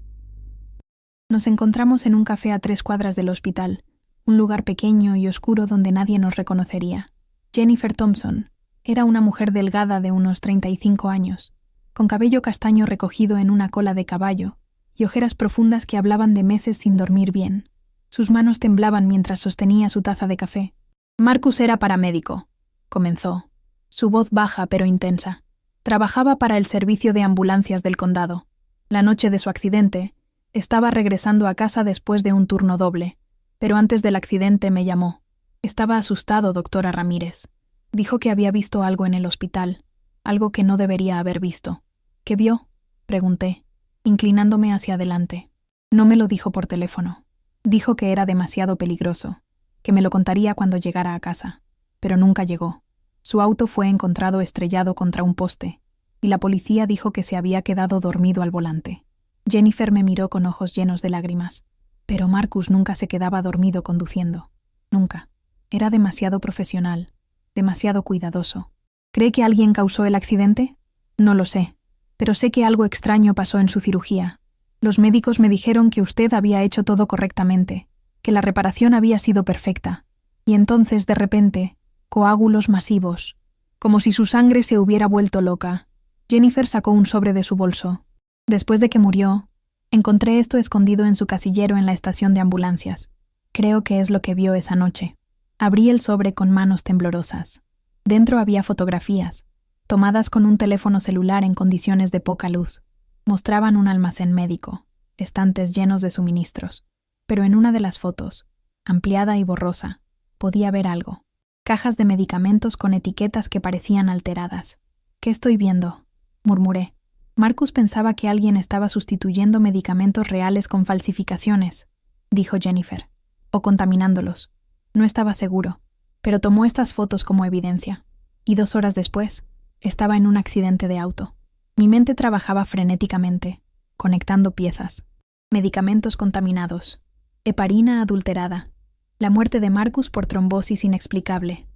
Nos encontramos en un café a 3 cuadras del hospital, un lugar pequeño y oscuro donde nadie nos reconocería. Jennifer Thompson era una mujer delgada de unos 35 años, con cabello castaño recogido en una cola de caballo, y ojeras profundas que hablaban de meses sin dormir bien. Sus manos temblaban mientras sostenía su taza de café. Marcus era paramédico, comenzó, su voz baja pero intensa. Trabajaba para el servicio de ambulancias del condado. La noche de su accidente, estaba regresando a casa después de un turno doble, pero antes del accidente me llamó. Estaba asustado, doctora Ramírez. Dijo que había visto algo en el hospital, algo que no debería haber visto. ¿Qué vio?, pregunté, inclinándome hacia adelante. No me lo dijo por teléfono. Dijo que era demasiado peligroso, que me lo contaría cuando llegara a casa, pero nunca llegó. Su auto fue encontrado estrellado contra un poste, y la policía dijo que se había quedado dormido al volante. Jennifer me miró con ojos llenos de lágrimas. Pero Marcus nunca se quedaba dormido conduciendo. Nunca. Era demasiado profesional, demasiado cuidadoso. ¿Cree que alguien causó el accidente? No lo sé, pero sé que algo extraño pasó en su cirugía. Los médicos me dijeron que usted había hecho todo correctamente, que la reparación había sido perfecta, y entonces, de repente, coágulos masivos, como si su sangre se hubiera vuelto loca. Jennifer sacó un sobre de su bolso. Después de que murió, encontré esto escondido en su casillero en la estación de ambulancias. Creo que es lo que vio esa noche. Abrí el sobre con manos temblorosas. Dentro había fotografías, tomadas con un teléfono celular en condiciones de poca luz. Mostraban un almacén médico, estantes llenos de suministros. Pero en una de las fotos, ampliada y borrosa, podía ver algo. Cajas de medicamentos con etiquetas que parecían alteradas. ¿Qué estoy viendo?, murmuré. Marcus pensaba que alguien estaba sustituyendo medicamentos reales con falsificaciones, dijo Jennifer, o contaminándolos. No estaba seguro, pero tomó estas fotos como evidencia. Y 2 horas después, estaba en un accidente de auto. Mi mente trabajaba frenéticamente, conectando piezas. Medicamentos contaminados. Heparina adulterada. La muerte de Marcus por trombosis inexplicable.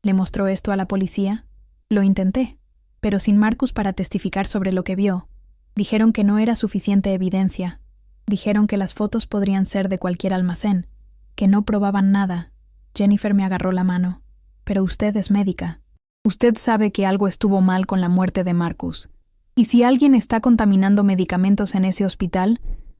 ¿Le mostró esto a la policía? Lo intenté, pero sin Marcus para testificar sobre lo que vio. Dijeron que no era suficiente evidencia. Dijeron que las fotos podrían ser de cualquier almacén, que no probaban nada. Jennifer me agarró la mano. Pero usted es médica. Usted sabe que algo estuvo mal con la muerte de Marcus. Y si alguien está contaminando medicamentos en ese hospital,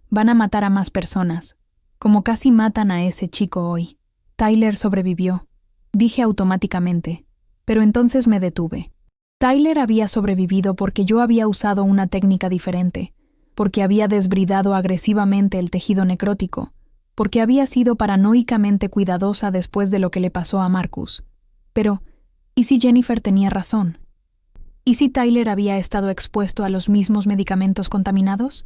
van a matar a más personas, como casi matan a ese chico hoy. Tyler sobrevivió, dije automáticamente, pero entonces me detuve. Tyler había sobrevivido porque yo había usado una técnica diferente, porque había desbridado agresivamente el tejido necrótico, porque había sido paranoicamente cuidadosa después de lo que le pasó a Marcus. Pero, ¿y si Jennifer tenía razón? ¿Y si Tyler había estado expuesto a los mismos medicamentos contaminados?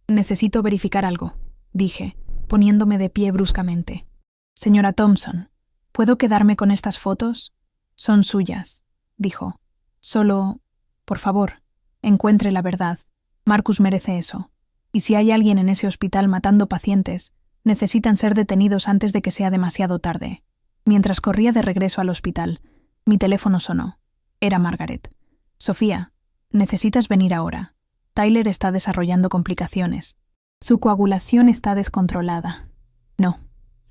Necesito verificar algo. dije, poniéndome de pie bruscamente. Señora Thompson, ¿puedo quedarme con estas fotos? Son suyas, dijo. Solo, por favor, encuentre la verdad. Marcus merece eso. Y si hay alguien en ese hospital matando pacientes, necesitan ser detenidos antes de que sea demasiado tarde. Mientras corría de regreso al hospital, mi teléfono sonó. Era Margaret. Sofía, necesitas venir ahora. Tyler está desarrollando complicaciones. Su coagulación está descontrolada.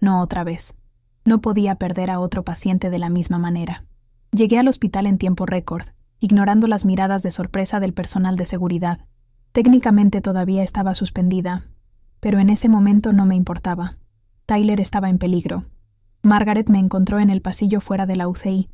No otra vez. No podía perder a otro paciente de la misma manera. Llegué al hospital en tiempo récord, ignorando las miradas de sorpresa del personal de seguridad. Técnicamente todavía estaba suspendida, pero en ese momento no me importaba. Tyler estaba en peligro. Margaret me encontró en el pasillo fuera de la UCI.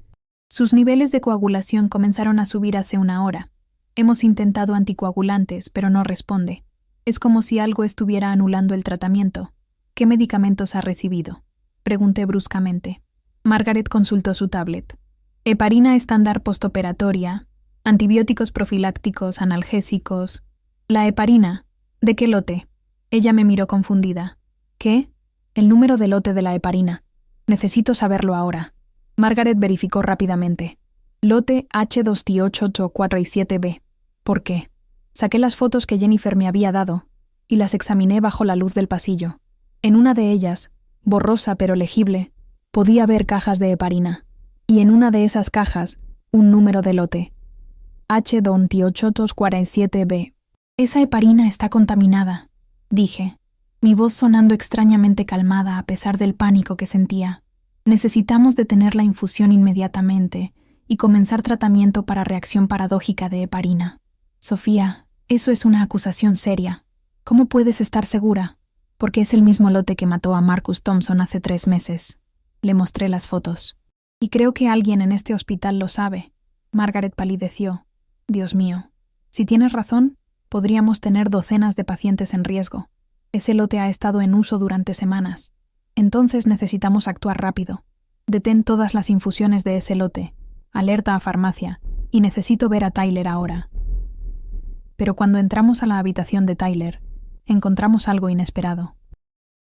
Sus niveles de coagulación comenzaron a subir hace una hora. Hemos intentado anticoagulantes, pero no responde. Es como si algo estuviera anulando el tratamiento. ¿Qué medicamentos ha recibido?, pregunté bruscamente. Margaret consultó su tablet. Heparina estándar postoperatoria, antibióticos profilácticos, analgésicos. La heparina. ¿De qué lote? Ella me miró confundida. ¿Qué? El número de lote de la heparina. Necesito saberlo ahora. Margaret verificó rápidamente. Lote H2T884Y7B. ¿Por qué? Saqué las fotos que Jennifer me había dado y las examiné bajo la luz del pasillo. En una de ellas, borrosa pero legible, podía ver cajas de heparina. Y en una de esas cajas, un número de lote. H2T847B. Esa heparina está contaminada, dije, mi voz sonando extrañamente calmada a pesar del pánico que sentía. Necesitamos detener la infusión inmediatamente y comenzar tratamiento para reacción paradójica de heparina. Sofía, eso es una acusación seria. ¿Cómo puedes estar segura? Porque es el mismo lote que mató a Marcus Thompson hace 3 meses. Le mostré las fotos. Y creo que alguien en este hospital lo sabe. Margaret palideció. Dios mío. Si tienes razón, podríamos tener docenas de pacientes en riesgo. Ese lote ha estado en uso durante semanas. Entonces necesitamos actuar rápido. Detén todas las infusiones de ese lote. Alerta a farmacia. Y necesito ver a Tyler ahora. Pero cuando entramos a la habitación de Tyler, encontramos algo inesperado.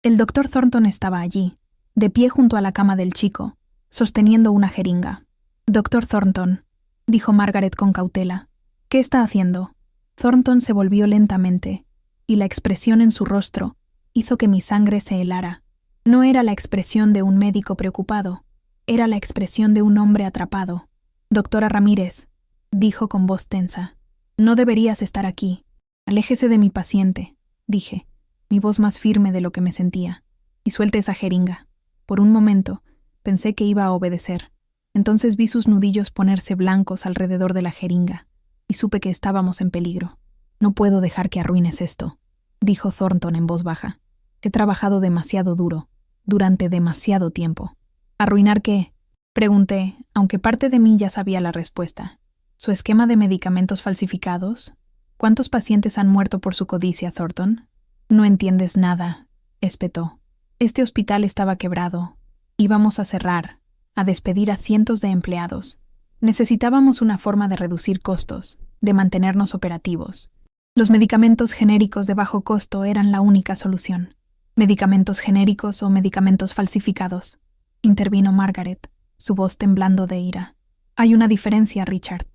El doctor Thornton estaba allí, de pie junto a la cama del chico, sosteniendo una jeringa. «Doctor Thornton», dijo Margaret con cautela, «¿qué está haciendo?» Thornton se volvió lentamente, y la expresión en su rostro hizo que mi sangre se helara. No era la expresión de un médico preocupado, era la expresión de un hombre atrapado. «Doctora Ramírez», dijo con voz tensa, «no deberías estar aquí. Aléjese de mi paciente», dije, mi voz más firme de lo que me sentía, «y suelte esa jeringa». Por un momento, pensé que iba a obedecer. Entonces vi sus nudillos ponerse blancos alrededor de la jeringa, y supe que estábamos en peligro. «No puedo dejar que arruines esto», dijo Thornton en voz baja. «He trabajado demasiado duro, durante demasiado tiempo». «¿Arruinar qué?», pregunté, aunque parte de mí ya sabía la respuesta. ¿Su esquema de medicamentos falsificados? ¿Cuántos pacientes han muerto por su codicia, Thornton? «No entiendes nada», espetó. «Este hospital estaba quebrado. Íbamos a cerrar, a despedir a cientos de empleados. Necesitábamos una forma de reducir costos, de mantenernos operativos. Los medicamentos genéricos de bajo costo eran la única solución». «¿Medicamentos genéricos o medicamentos falsificados?», intervino Margaret, su voz temblando de ira. «Hay una diferencia, Richard.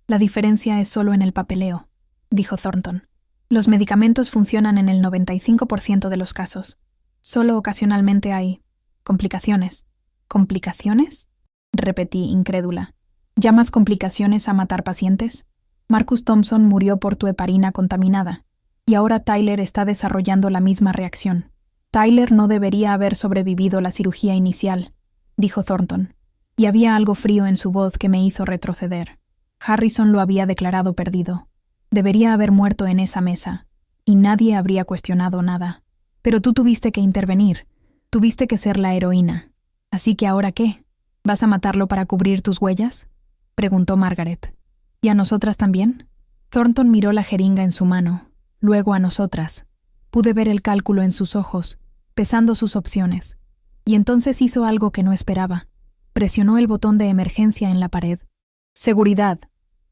La diferencia es solo en el papeleo», dijo Thornton. «Los medicamentos funcionan en el 95% de los casos. Solo ocasionalmente hay complicaciones». «¿Complicaciones?», repetí, incrédula. ¿Llamas complicaciones a matar pacientes? Marcus Thompson murió por tu heparina contaminada, y ahora Tyler está desarrollando la misma reacción. Tyler no debería haber sobrevivido la cirugía inicial», dijo Thornton, y había algo frío en su voz que me hizo retroceder. Harrison lo había declarado perdido. Debería haber muerto en esa mesa, y nadie habría cuestionado nada. Pero tú tuviste que intervenir, tuviste que ser la heroína. ¿Así que ahora qué? ¿Vas a matarlo para cubrir tus huellas?, preguntó Margaret. ¿Y a nosotras también? Thornton miró la jeringa en su mano, luego a nosotras. Pude ver el cálculo en sus ojos, pesando sus opciones. Y entonces hizo algo que no esperaba. Presionó el botón de emergencia en la pared. «Seguridad»,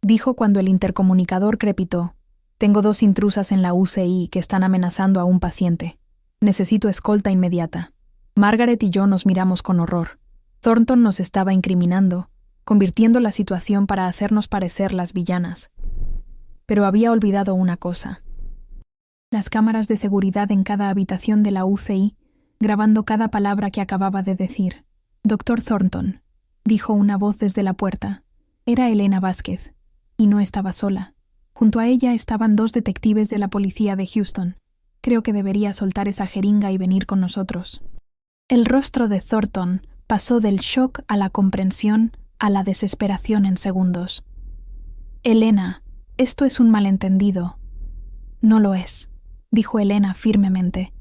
dijo cuando el intercomunicador crepitó. «Tengo 2 intrusas en la UCI que están amenazando a un paciente». Necesito escolta inmediata. Margaret y yo nos miramos con horror. Thornton nos estaba incriminando, convirtiendo la situación para hacernos parecer las villanas. Pero había olvidado una cosa. Las cámaras de seguridad en cada habitación de la UCI, grabando cada palabra que acababa de decir. «Doctor Thornton», dijo una voz desde la puerta. Era Elena Vázquez, y no estaba sola. Junto a ella estaban 2 detectives de la policía de Houston. Creo que debería soltar esa jeringa y venir con nosotros. El rostro de Thornton pasó del shock a la comprensión a la desesperación en segundos. «Elena, esto es un malentendido». «No lo es», dijo Elena firmemente.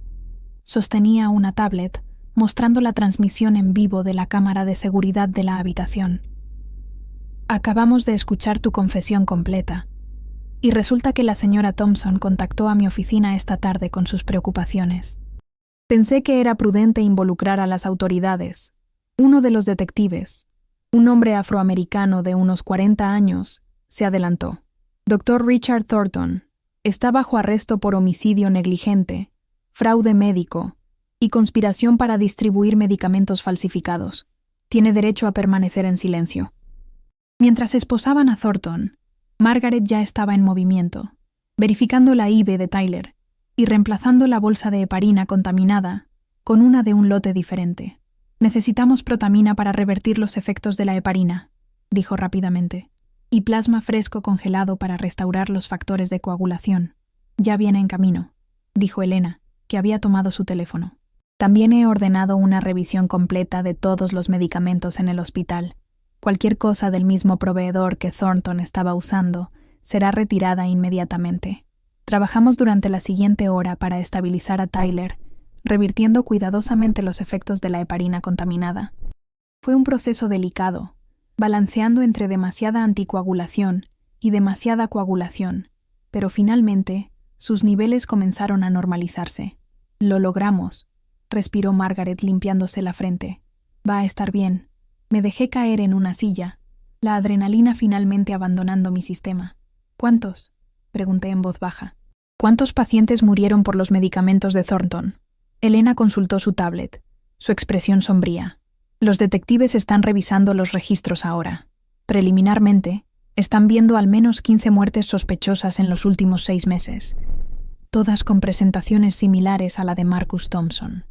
Sostenía una tablet, mostrando la transmisión en vivo de la cámara de seguridad de la habitación. «Acabamos de escuchar tu confesión completa. Y resulta que la señora Thompson contactó a mi oficina esta tarde con sus preocupaciones. Pensé que era prudente involucrar a las autoridades. Uno de los detectives, un hombre afroamericano de unos 40 años, se adelantó. Dr. Richard Thornton está bajo arresto por homicidio negligente, fraude médico y conspiración para distribuir medicamentos falsificados. Tiene derecho a permanecer en silencio». Mientras esposaban a Thornton, Margaret ya estaba en movimiento, verificando la IV de Tyler y reemplazando la bolsa de heparina contaminada con una de un lote diferente. «Necesitamos protamina para revertir los efectos de la heparina», dijo rápidamente, «y plasma fresco congelado para restaurar los factores de coagulación. Ya viene en camino», dijo Elena, que había tomado su teléfono. «También he ordenado una revisión completa de todos los medicamentos en el hospital. Cualquier cosa del mismo proveedor que Thornton estaba usando será retirada inmediatamente. Trabajamos durante la siguiente hora para estabilizar a Tyler, revirtiendo cuidadosamente los efectos de la heparina contaminada. Fue un proceso delicado, balanceando entre demasiada anticoagulación y demasiada coagulación, pero finalmente sus niveles comenzaron a normalizarse. Lo logramos», respiró Margaret limpiándose la frente. «Va a estar bien». Me dejé caer en una silla, la adrenalina finalmente abandonando mi sistema. «¿Cuántos?», pregunté en voz baja. «¿Cuántos pacientes murieron por los medicamentos de Thornton?». Elena consultó su tablet, su expresión sombría. «Los detectives están revisando los registros ahora. Preliminarmente, están viendo al menos 15 muertes sospechosas en los últimos 6 meses, todas con presentaciones similares a la de Marcus Thompson.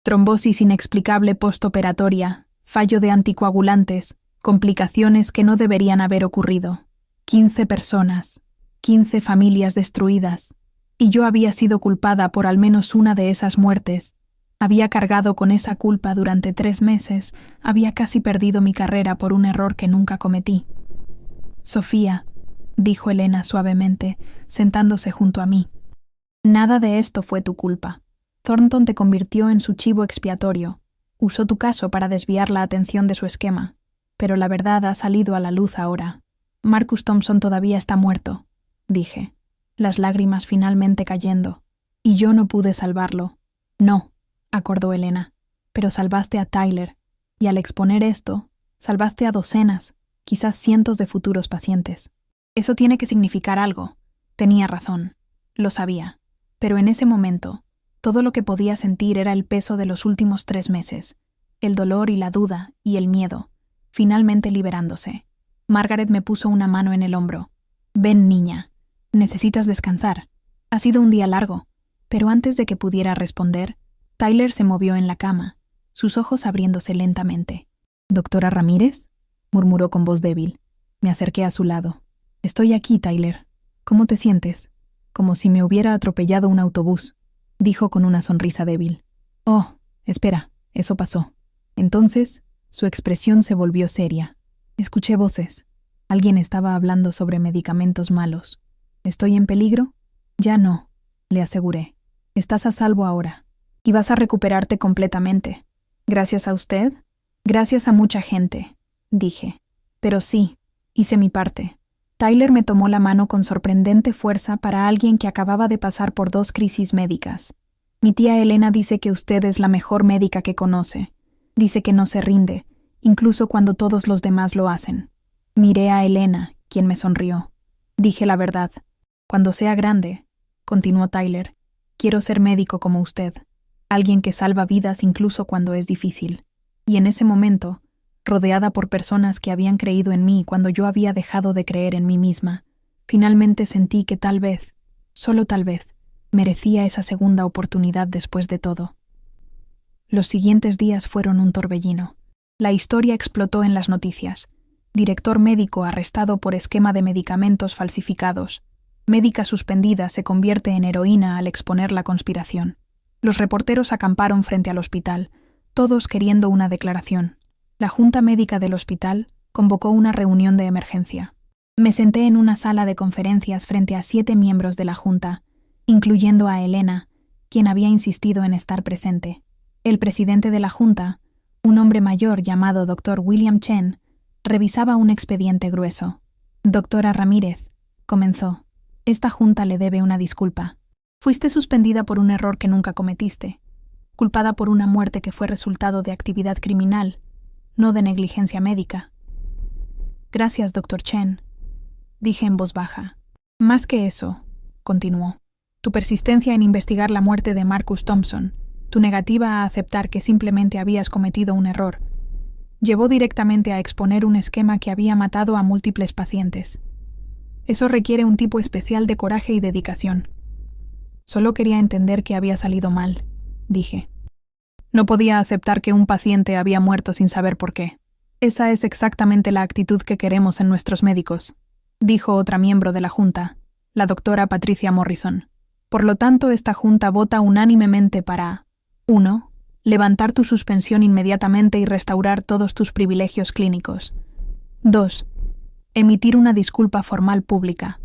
Trombosis inexplicable postoperatoria, fallo de anticoagulantes, complicaciones que no deberían haber ocurrido. 15 personas, 15 familias destruidas. Y yo había sido culpada por al menos una de esas muertes. Había cargado con esa culpa durante 3 meses, había casi perdido mi carrera por un error que nunca cometí». «Sofía», dijo Elena suavemente, sentándose junto a mí. «Nada de esto fue tu culpa. Thornton te convirtió en su chivo expiatorio. Usó tu caso para desviar la atención de su esquema, pero la verdad ha salido a la luz ahora. Marcus Thompson todavía está muerto», dije, las lágrimas finalmente cayendo. «Y yo no pude salvarlo». «No», acordó Elena, «pero salvaste a Tyler, y al exponer esto, salvaste a docenas, quizás cientos de futuros pacientes. Eso tiene que significar algo». Tenía razón, lo sabía, pero en ese momento, todo lo que podía sentir era el peso de los últimos 3 meses, el dolor y la duda y el miedo, finalmente liberándose. Margaret me puso una mano en el hombro. «Ven, niña, necesitas descansar. Ha sido un día largo». Pero antes de que pudiera responder, Tyler se movió en la cama, sus ojos abriéndose lentamente. «¿Doctora Ramírez?», murmuró con voz débil. Me acerqué a su lado. «Estoy aquí, Tyler. ¿Cómo te sientes?» «Como si me hubiera atropellado un autobús», dijo con una sonrisa débil. «Oh, espera, eso pasó». Entonces, su expresión se volvió seria. Escuché voces. Alguien estaba hablando sobre medicamentos malos. «¿Estoy en peligro?» «Ya no», le aseguré. «Estás a salvo ahora. Y vas a recuperarte completamente. ¿Gracias a usted?» «Gracias a mucha gente», dije. «Pero sí, hice mi parte». Tyler me tomó la mano con sorprendente fuerza para alguien que acababa de pasar por 2 crisis médicas. «Mi tía Elena dice que usted es la mejor médica que conoce. Dice que no se rinde, incluso cuando todos los demás lo hacen». Miré a Elena, quien me sonrió. Dije la verdad. «Cuando sea grande», continuó Tyler, «quiero ser médico como usted». alguien que salva vidas incluso cuando es difícil. Y en ese momento, rodeada por personas que habían creído en mí cuando yo había dejado de creer en mí misma, finalmente sentí que tal vez, solo tal vez, merecía esa segunda oportunidad después de todo. Los siguientes días fueron un torbellino. La historia explotó en las noticias. Director médico arrestado por esquema de medicamentos falsificados. Médica suspendida se convierte en heroína al exponer la conspiración. Los reporteros acamparon frente al hospital, todos queriendo una declaración. La junta médica del hospital convocó una reunión de emergencia. Me senté en una sala de conferencias frente a 7 miembros de la junta, incluyendo a Elena, quien había insistido en estar presente. El presidente de la junta, un hombre mayor llamado Dr. William Chen, revisaba un expediente grueso. Doctora Ramírez, comenzó, esta junta le debe una disculpa. Fuiste suspendida por un error que nunca cometiste, culpada por una muerte que fue resultado de actividad criminal, no de negligencia médica. Gracias, Dr. Chen, dije en voz baja. Más que eso, continuó, tu persistencia en investigar la muerte de Marcus Thompson, tu negativa a aceptar que simplemente habías cometido un error, llevó directamente a exponer un esquema que había matado a múltiples pacientes. Eso requiere un tipo especial de coraje y dedicación. Solo quería entender que había salido mal, dije. No podía aceptar que un paciente había muerto sin saber por qué. Esa es exactamente la actitud que queremos en nuestros médicos, dijo otra miembro de la junta, la doctora Patricia Morrison. Por lo tanto, esta junta vota unánimemente para 1. Levantar tu suspensión inmediatamente y restaurar todos tus privilegios clínicos. 2. Emitir una disculpa formal pública.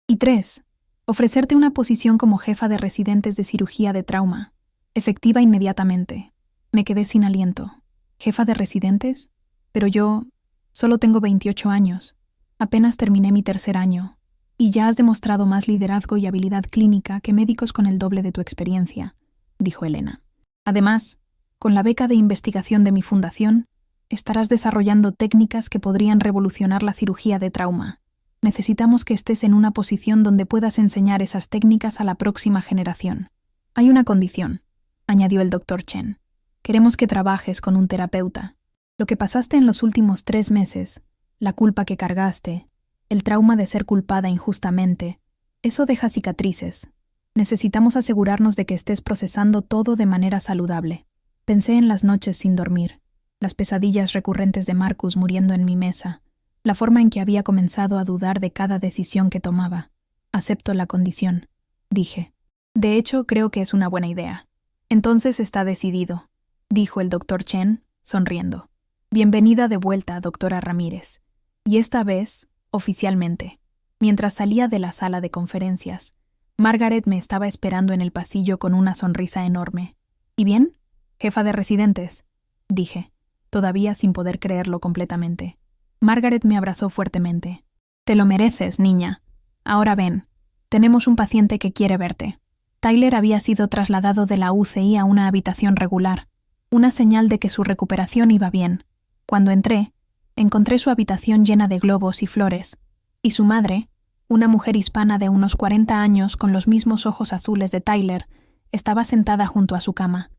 Y 3. Ofrecerte una posición como jefa de residentes de cirugía de trauma, efectiva inmediatamente. Me quedé sin aliento. ¿Jefa de residentes? Pero yo solo tengo 28 años. Apenas terminé mi 3er año. Y ya has demostrado más liderazgo y habilidad clínica que médicos con el doble de tu experiencia, dijo Elena. Además, con la beca de investigación de mi fundación, estarás desarrollando técnicas que podrían revolucionar la cirugía de trauma. Necesitamos que estés en una posición donde puedas enseñar esas técnicas a la próxima generación. Hay una condición, añadió el Dr. Chen. Queremos que trabajes con un terapeuta. Lo que pasaste en los últimos 3 meses, la culpa que cargaste, el trauma de ser culpada injustamente, eso deja cicatrices. Necesitamos asegurarnos de que estés procesando todo de manera saludable. Pensé en las noches sin dormir, las pesadillas recurrentes de Marcus muriendo en mi mesa, la forma en que había comenzado a dudar de cada decisión que tomaba. Acepto la condición, dije. De hecho, creo que es una buena idea. Entonces está decidido, dijo el Dr. Chen, sonriendo. Bienvenida de vuelta, doctora Ramírez. Y esta vez, oficialmente. Mientras salía de la sala de conferencias, Margaret me estaba esperando en el pasillo con una sonrisa enorme. ¿Y bien, jefa de residentes?, dije, todavía sin poder creerlo completamente. Margaret me abrazó fuertemente. Te lo mereces, niña. Ahora ven, tenemos un paciente que quiere verte. Tyler había sido trasladado de la UCI a una habitación regular, una señal de que su recuperación iba bien. Cuando entré, encontré su habitación llena de globos y flores, y su madre, una mujer hispana de unos 40 años con los mismos ojos azules de Tyler, estaba sentada junto a su cama.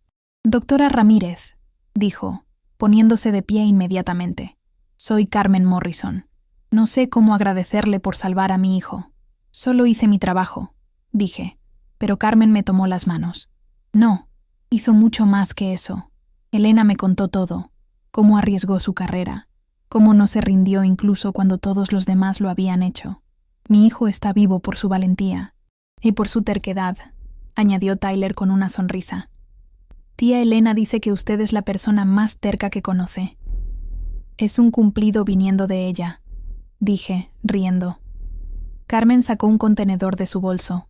Doctora Ramírez, dijo, poniéndose de pie inmediatamente. Soy Carmen Morrison. No sé cómo agradecerle por salvar a mi hijo. Solo hice mi trabajo, dije, pero Carmen me tomó las manos. No, hizo mucho más que eso. Elena me contó todo, cómo arriesgó su carrera, cómo no se rindió incluso cuando todos los demás lo habían hecho. Mi hijo está vivo por su valentía y por su terquedad, añadió Tyler con una sonrisa. Tía Elena dice que usted es la persona más terca que conoce. Es un cumplido viniendo de ella, dije, riendo. Carmen sacó un contenedor de su bolso.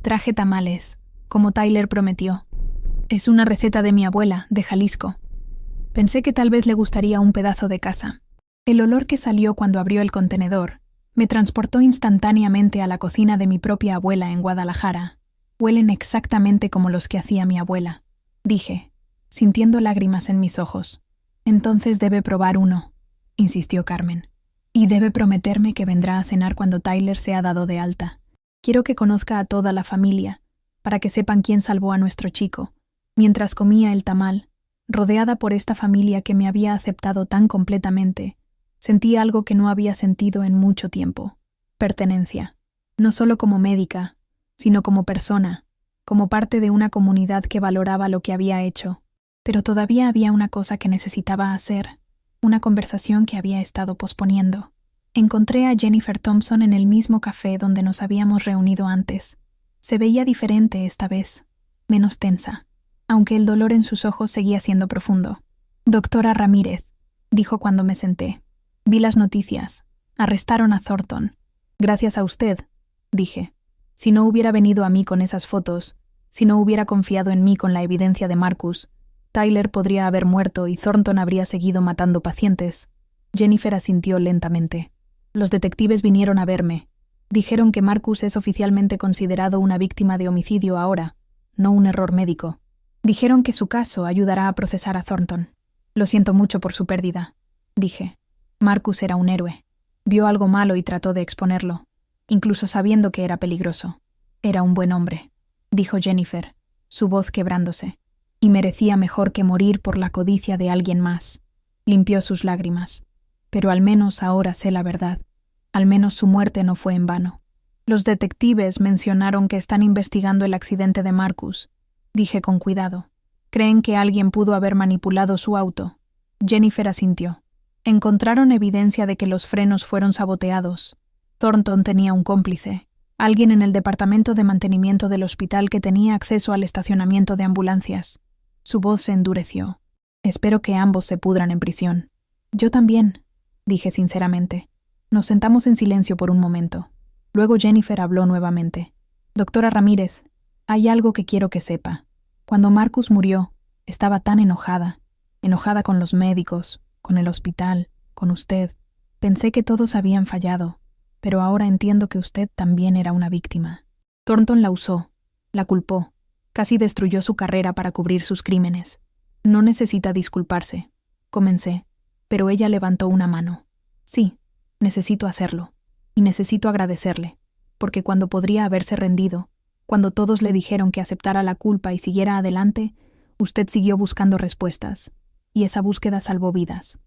Traje tamales, como Tyler prometió. Es una receta de mi abuela, de Jalisco. Pensé que tal vez le gustaría un pedazo de casa. El olor que salió cuando abrió el contenedor me transportó instantáneamente a la cocina de mi propia abuela en Guadalajara. Huelen exactamente como los que hacía mi abuela, dije, sintiendo lágrimas en mis ojos. Entonces debe probar uno, insistió Carmen. Y debe prometerme que vendrá a cenar cuando Tyler sea dado de alta. Quiero que conozca a toda la familia, para que sepan quién salvó a nuestro chico. Mientras comía el tamal, rodeada por esta familia que me había aceptado tan completamente, sentí algo que no había sentido en mucho tiempo. Pertenencia. No solo como médica, sino como persona, como parte de una comunidad que valoraba lo que había hecho. Pero todavía había una cosa que necesitaba hacer, una conversación que había estado posponiendo. Encontré a Jennifer Thompson en el mismo café donde nos habíamos reunido antes. Se veía diferente esta vez, menos tensa, aunque el dolor en sus ojos seguía siendo profundo. «Doctora Ramírez», dijo cuando me senté. «Vi las noticias. Arrestaron a Thornton. Gracias a usted», dije. «Si no hubiera venido a mí con esas fotos, si no hubiera confiado en mí con la evidencia de Marcus, Tyler podría haber muerto y Thornton habría seguido matando pacientes». Jennifer asintió lentamente. «Los detectives vinieron a verme. Dijeron que Marcus es oficialmente considerado una víctima de homicidio ahora, no un error médico. Dijeron que su caso ayudará a procesar a Thornton. Lo siento mucho por su pérdida», dije. «Marcus era un héroe. Vio algo malo y trató de exponerlo, incluso sabiendo que era peligroso. Era un buen hombre», dijo Jennifer, su voz quebrándose. «Y merecía mejor que morir por la codicia de alguien más». Limpió sus lágrimas. «Pero al menos ahora sé la verdad. Al menos su muerte no fue en vano. Los detectives mencionaron que están investigando el accidente de Marcus», dije con cuidado. «Creen que alguien pudo haber manipulado su auto». Jennifer asintió. «Encontraron evidencia de que los frenos fueron saboteados. Thornton tenía un cómplice, alguien en el departamento de mantenimiento del hospital que tenía acceso al estacionamiento de ambulancias». Su voz se endureció. «Espero que ambos se pudran en prisión». «Yo también», dije sinceramente. Nos sentamos en silencio por un momento. Luego Jennifer habló nuevamente. «Doctora Ramírez, hay algo que quiero que sepa. Cuando Marcus murió, estaba tan enojada con los médicos, con el hospital, con usted. Pensé que todos habían fallado, pero ahora entiendo que usted también era una víctima. Thornton la usó, la culpó, casi destruyó su carrera para cubrir sus crímenes. No necesita disculparse», comencé, pero ella levantó una mano. «Sí, necesito hacerlo, y necesito agradecerle, porque cuando podría haberse rendido, cuando todos le dijeron que aceptara la culpa y siguiera adelante, usted siguió buscando respuestas, y esa búsqueda salvó vidas».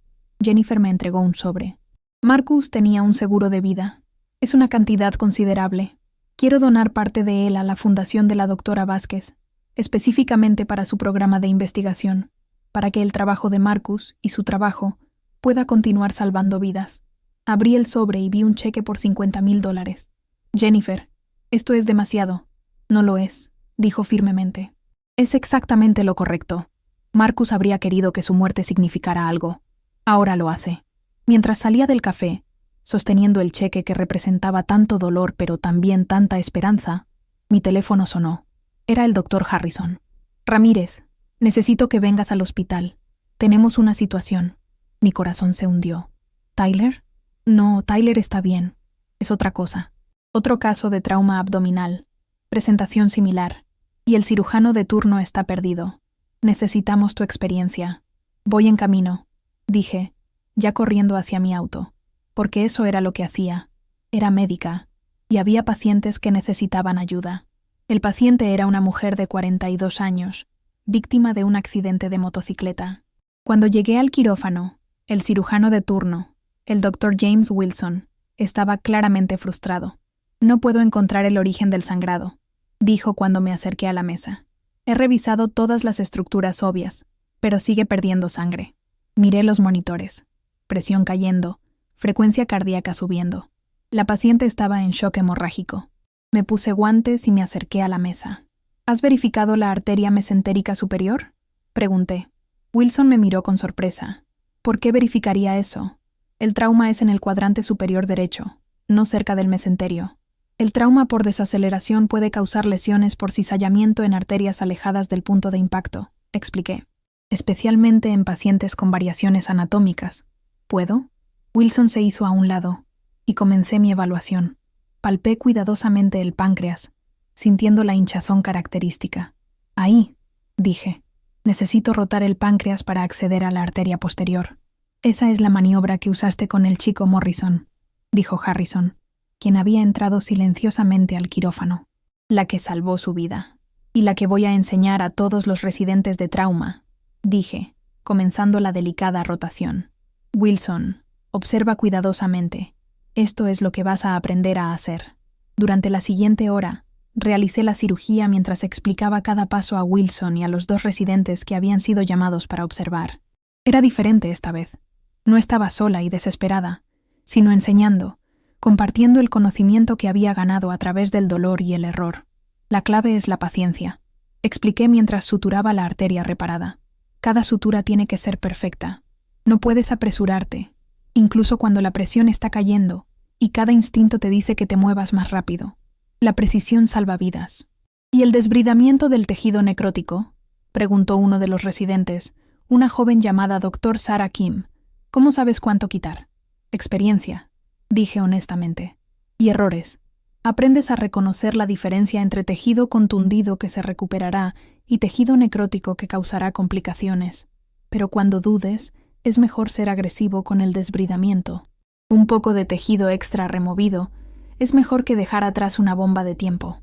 Jennifer me entregó un sobre. «Marcus tenía un seguro de vida. Es una cantidad considerable. Quiero donar parte de él a la fundación de la doctora Vázquez, específicamente para su programa de investigación, para que el trabajo de Marcus y su trabajo pueda continuar salvando vidas». Abrí el sobre y vi un cheque por $50,000. «Jennifer, esto es demasiado». «No lo es», dijo firmemente. «Es exactamente lo correcto. Marcus habría querido que su muerte significara algo. Ahora lo hace». Mientras salía del café, sosteniendo el cheque que representaba tanto dolor pero también tanta esperanza, mi teléfono sonó. Era el doctor Harrison. «Ramírez, necesito que vengas al hospital. Tenemos una situación». Mi corazón se hundió. «¿Tyler?» «No, Tyler está bien. Es otra cosa. Otro caso de trauma abdominal. Presentación similar. Y el cirujano de turno está perdido. Necesitamos tu experiencia». «Voy en camino», dije, ya corriendo hacia mi auto, porque eso era lo que hacía. Era médica, y había pacientes que necesitaban ayuda. El paciente era una mujer de 42 años, víctima de un accidente de motocicleta. Cuando llegué al quirófano, el cirujano de turno, el Dr. James Wilson, estaba claramente frustrado. «No puedo encontrar el origen del sangrado», dijo cuando me acerqué a la mesa. «He revisado todas las estructuras obvias, pero sigue perdiendo sangre». Miré los monitores. Presión cayendo, frecuencia cardíaca subiendo. La paciente estaba en shock hemorrágico. Me puse guantes y me acerqué a la mesa. «¿Has verificado la arteria mesentérica superior?», pregunté. Wilson me miró con sorpresa. «¿Por qué verificaría eso? El trauma es en el cuadrante superior derecho, no cerca del mesenterio. El trauma por desaceleración puede causar lesiones por cizallamiento en arterias alejadas del punto de impacto», expliqué. «Especialmente en pacientes con variaciones anatómicas. ¿Puedo?». Wilson se hizo a un lado, y comencé mi evaluación. Palpé cuidadosamente el páncreas, sintiendo la hinchazón característica. «Ahí», dije. «Necesito rotar el páncreas para acceder a la arteria posterior». «Esa es la maniobra que usaste con el chico Morrison», dijo Harrison, quien había entrado silenciosamente al quirófano. «La que salvó su vida». Y la que voy a enseñar a todos los residentes de trauma, dije, comenzando la delicada rotación. Wilson, observa cuidadosamente. Esto es lo que vas a aprender a hacer. Durante la siguiente hora, realicé la cirugía mientras explicaba cada paso a Wilson y a los 2 residentes que habían sido llamados para observar. Era diferente esta vez. No estaba sola y desesperada, sino enseñando, compartiendo el conocimiento que había ganado a través del dolor y el error. La clave es la paciencia, expliqué mientras suturaba la arteria reparada. Cada sutura tiene que ser perfecta. No puedes apresurarte, incluso cuando la presión está cayendo y cada instinto te dice que te muevas más rápido. La precisión salva vidas. ¿Y el desbridamiento del tejido necrótico?, preguntó uno de los residentes, una joven llamada Dr. Sarah Kim. ¿Cómo sabes cuánto quitar? Experiencia, dije honestamente. Y errores. Aprendes a reconocer la diferencia entre tejido contundido que se recuperará y tejido necrótico que causará complicaciones. Pero cuando dudes, es mejor ser agresivo con el desbridamiento. Un poco de tejido extra removido es mejor que dejar atrás una bomba de tiempo.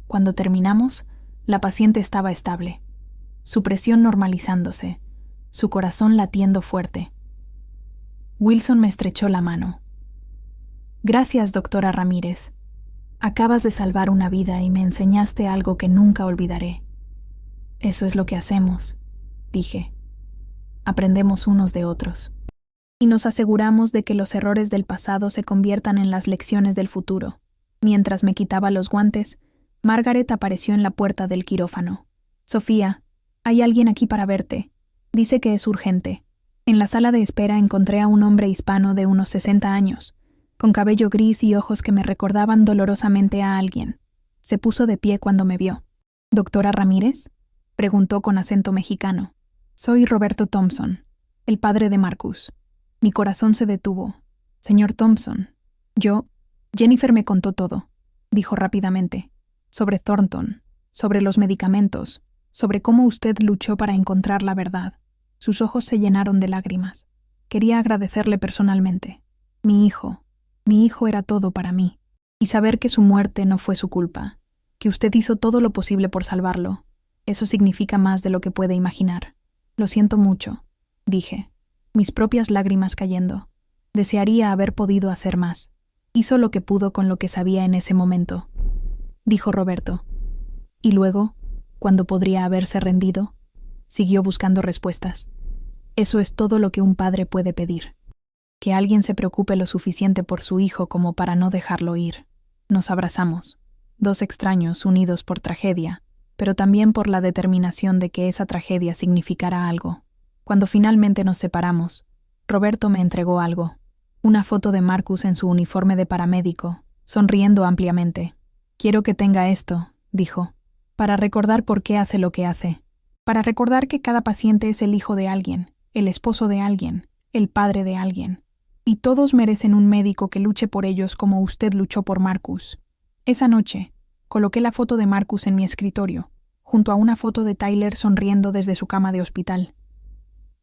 Cuando terminamos, la paciente estaba estable, su presión normalizándose, su corazón latiendo fuerte. Wilson me estrechó la mano. Gracias, doctora Ramírez. Acabas de salvar una vida y me enseñaste algo que nunca olvidaré. Eso es lo que hacemos, dije. Aprendemos unos de otros. Y nos aseguramos de que los errores del pasado se conviertan en las lecciones del futuro. Mientras me quitaba los guantes, Margaret apareció en la puerta del quirófano. Sofía, hay alguien aquí para verte. Dice que es urgente. En la sala de espera encontré a un hombre hispano de unos 60 años, con cabello gris y ojos que me recordaban dolorosamente a alguien. Se puso de pie cuando me vio. ¿Doctora Ramírez?, preguntó con acento mexicano. Soy Roberto Thompson, el padre de Marcus. Mi corazón se detuvo. Señor Thompson, Jennifer me contó todo, dijo rápidamente. Sobre Thornton, sobre los medicamentos, sobre cómo usted luchó para encontrar la verdad. Sus ojos se llenaron de lágrimas. Quería agradecerle personalmente. Mi hijo era todo para mí. Y saber que su muerte no fue su culpa, que usted hizo todo lo posible por salvarlo, eso significa más de lo que puede imaginar. Lo siento mucho, dije, mis propias lágrimas cayendo. Desearía haber podido hacer más. Hizo lo que pudo con lo que sabía en ese momento, dijo Roberto. Y luego, cuando podría haberse rendido, siguió buscando respuestas. Eso es todo lo que un padre puede pedir. Que alguien se preocupe lo suficiente por su hijo como para no dejarlo ir. Nos abrazamos, 2 extraños unidos por tragedia, pero también por la determinación de que esa tragedia significara algo. Cuando finalmente nos separamos, Roberto me entregó algo, una foto de Marcus en su uniforme de paramédico, sonriendo ampliamente. Quiero que tenga esto, dijo, para recordar por qué hace lo que hace, para recordar que cada paciente es el hijo de alguien, el esposo de alguien, el padre de alguien, y todos merecen un médico que luche por ellos como usted luchó por Marcus. Esa noche, coloqué la foto de Marcus en mi escritorio, junto a una foto de Tyler sonriendo desde su cama de hospital.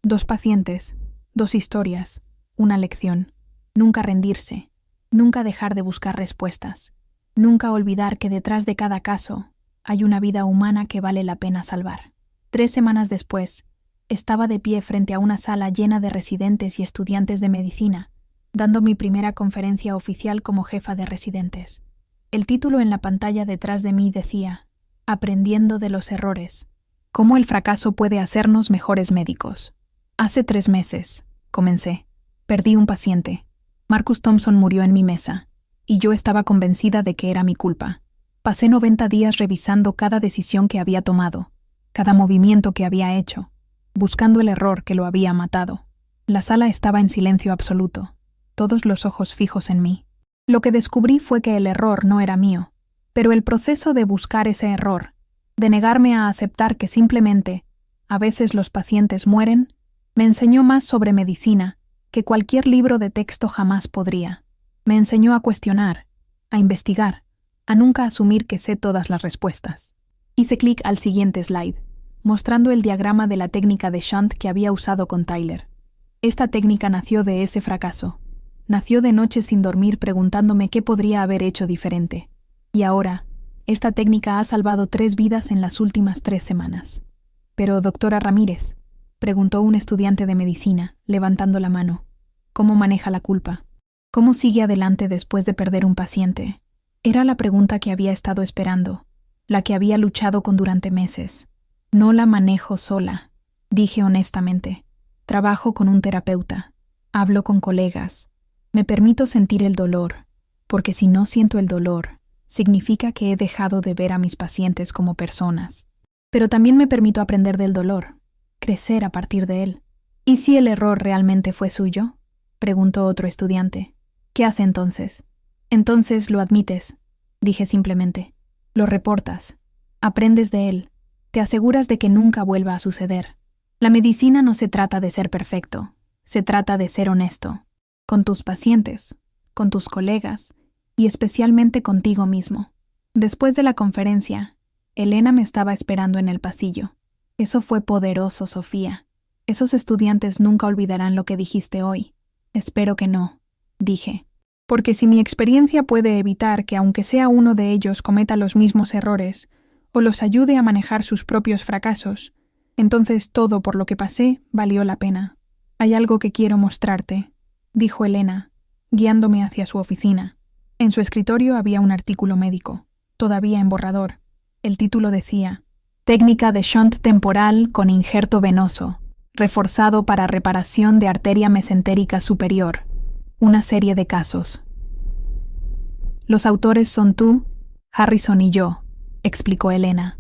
2 pacientes, 2 historias, una lección. Nunca rendirse, nunca dejar de buscar respuestas, nunca olvidar que detrás de cada caso hay una vida humana que vale la pena salvar. 3 semanas después, estaba de pie frente a una sala llena de residentes y estudiantes de medicina, dando mi primera conferencia oficial como jefa de residentes. El título en la pantalla detrás de mí decía, Aprendiendo de los errores. ¿Cómo el fracaso puede hacernos mejores médicos? Hace 3 meses, comencé. Perdí un paciente. Marcus Thompson murió en mi mesa, y yo estaba convencida de que era mi culpa. Pasé 90 días revisando cada decisión que había tomado, cada movimiento que había hecho, buscando el error que lo había matado. La sala estaba en silencio absoluto, todos los ojos fijos en mí. Lo que descubrí fue que el error no era mío, pero el proceso de buscar ese error, de negarme a aceptar que simplemente, a veces los pacientes mueren, me enseñó más sobre medicina que cualquier libro de texto jamás podría. Me enseñó a cuestionar, a investigar, a nunca asumir que sé todas las respuestas. Hice clic al siguiente slide, mostrando el diagrama de la técnica de Shunt que había usado con Tyler. Esta técnica nació de ese fracaso. Nació de noches sin dormir preguntándome qué podría haber hecho diferente. Y ahora, Esta técnica ha salvado 3 vidas en las últimas 3 semanas. Pero, doctora Ramírez, preguntó un estudiante de medicina, levantando la mano, ¿cómo maneja la culpa? ¿Cómo sigue adelante después de perder un paciente? Era la pregunta que había estado esperando, la que había luchado con durante meses. No la manejo sola, dije honestamente. Trabajo con un terapeuta, hablo con colegas, me permito sentir el dolor, porque si no siento el dolor, significa que he dejado de ver a mis pacientes como personas. Pero también me permito aprender del dolor, crecer a partir de él. ¿Y si el error realmente fue suyo?, preguntó otro estudiante. ¿Qué hace entonces? Entonces lo admites, dije simplemente. Lo reportas, aprendes de él, te aseguras de que nunca vuelva a suceder. La medicina no se trata de ser perfecto, se trata de ser honesto, con tus pacientes, con tus colegas y especialmente contigo mismo. Después de la conferencia, Elena me estaba esperando en el pasillo. Eso fue poderoso, Sofía. Esos estudiantes nunca olvidarán lo que dijiste hoy. Espero que no, dije. Porque si mi experiencia puede evitar que aunque sea uno de ellos cometa los mismos errores, o los ayude a manejar sus propios fracasos, entonces todo por lo que pasé valió la pena. Hay algo que quiero mostrarte, dijo Elena, guiándome hacia su oficina. En su escritorio había un artículo médico, todavía en borrador. El título decía: Técnica de shunt temporal con injerto venoso, reforzado para reparación de arteria mesentérica superior. Una serie de casos. Los autores son tú, Harrison y yo, explicó Elena.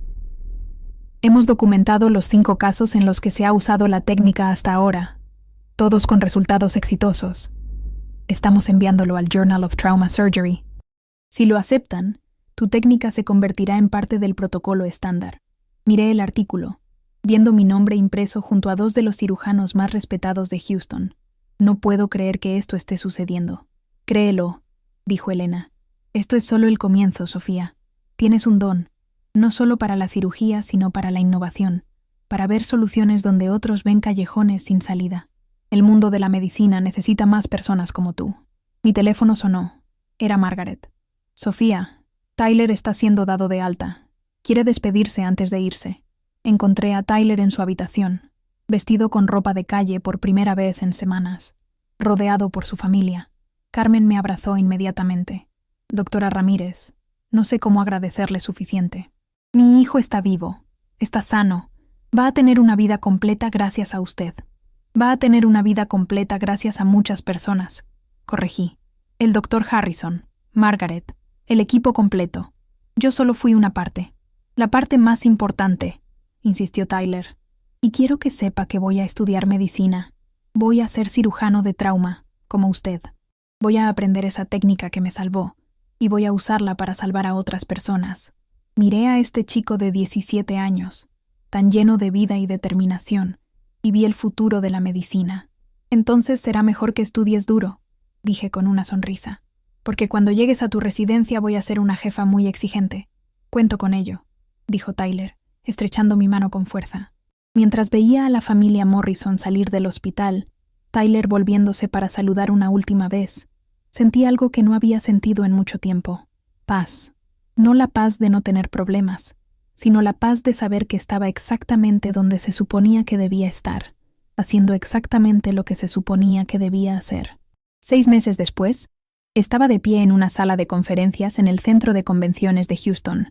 Hemos documentado los 5 casos en los que se ha usado la técnica hasta ahora, todos con resultados exitosos. Estamos enviándolo al Journal of Trauma Surgery. Si lo aceptan, tu técnica se convertirá en parte del protocolo estándar. Miré el artículo, viendo mi nombre impreso junto a 2 de los cirujanos más respetados de Houston. No puedo creer que esto esté sucediendo. Créelo, dijo Elena. Esto es solo el comienzo, Sofía. Tienes un don, no solo para la cirugía, sino para la innovación, para ver soluciones donde otros ven callejones sin salida. El mundo de la medicina necesita más personas como tú. Mi teléfono sonó. Era Margaret. Sofía, Tyler está siendo dado de alta. Quiere despedirse antes de irse. Encontré a Tyler en su habitación, vestido con ropa de calle por primera vez en semanas, rodeado por su familia. Carmen me abrazó inmediatamente. Doctora Ramírez, no sé cómo agradecerle suficiente. Mi hijo está vivo, está sano, va a tener una vida completa gracias a usted. Va a tener una vida completa gracias a muchas personas, corregí. El doctor Harrison, Margaret, el equipo completo. Yo solo fui una parte. La parte más importante, insistió Tyler. Y quiero que sepa que voy a estudiar medicina. Voy a ser cirujano de trauma, como usted. Voy a aprender esa técnica que me salvó, y voy a usarla para salvar a otras personas. Miré a este chico de 17 años, tan lleno de vida y determinación, y vi el futuro de la medicina. Entonces será mejor que estudies duro, dije con una sonrisa, porque cuando llegues a tu residencia voy a ser una jefa muy exigente. Cuento con ello, dijo Tyler, estrechando mi mano con fuerza. Mientras veía a la familia Morrison salir del hospital, Tyler volviéndose para saludar una última vez, sentí algo que no había sentido en mucho tiempo. Paz. No la paz de no tener problemas, sino la paz de saber que estaba exactamente donde se suponía que debía estar, haciendo exactamente lo que se suponía que debía hacer. 6 meses después, estaba de pie en una sala de conferencias en el Centro de Convenciones de Houston,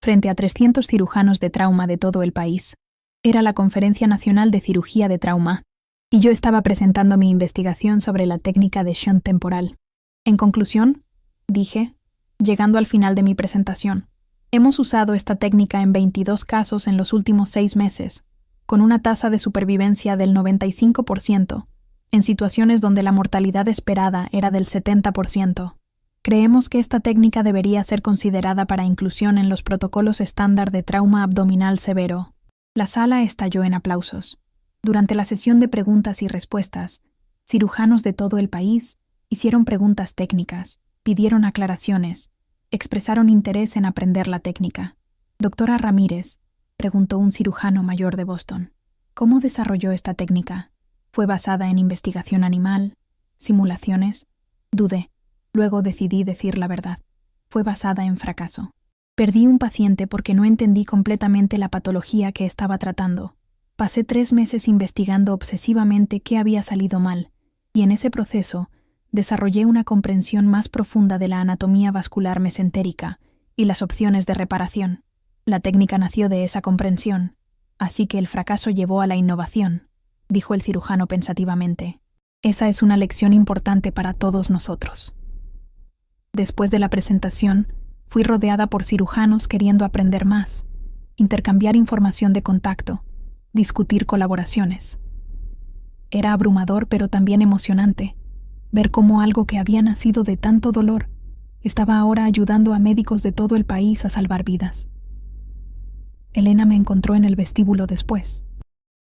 frente a 300 cirujanos de trauma de todo el país. Era la Conferencia Nacional de Cirugía de Trauma, y yo estaba presentando mi investigación sobre la técnica de shunt temporal. En conclusión, dije, llegando al final de mi presentación, hemos usado esta técnica en 22 casos en los últimos 6 meses, con una tasa de supervivencia del 95%, en situaciones donde la mortalidad esperada era del 70%. Creemos que esta técnica debería ser considerada para inclusión en los protocolos estándar de trauma abdominal severo. La sala estalló en aplausos. Durante la sesión de preguntas y respuestas, cirujanos de todo el país hicieron preguntas técnicas, pidieron aclaraciones, expresaron interés en aprender la técnica. Doctora Ramírez, preguntó un cirujano mayor de Boston, ¿cómo desarrolló esta técnica? ¿Fue basada en investigación animal? ¿Simulaciones? Dudé. Luego decidí decir la verdad. Fue basada en fracaso. Perdí un paciente porque no entendí completamente la patología que estaba tratando. Pasé 3 meses investigando obsesivamente qué había salido mal, y en ese proceso desarrollé una comprensión más profunda de la anatomía vascular mesentérica y las opciones de reparación. La técnica nació de esa comprensión, así que el fracaso llevó a la innovación, dijo el cirujano pensativamente. Esa es una lección importante para todos nosotros. Después de la presentación, fui rodeada por cirujanos queriendo aprender más, intercambiar información de contacto, discutir colaboraciones. Era abrumador pero también emocionante, ver cómo algo que había nacido de tanto dolor estaba ahora ayudando a médicos de todo el país a salvar vidas. Elena me encontró en el vestíbulo después.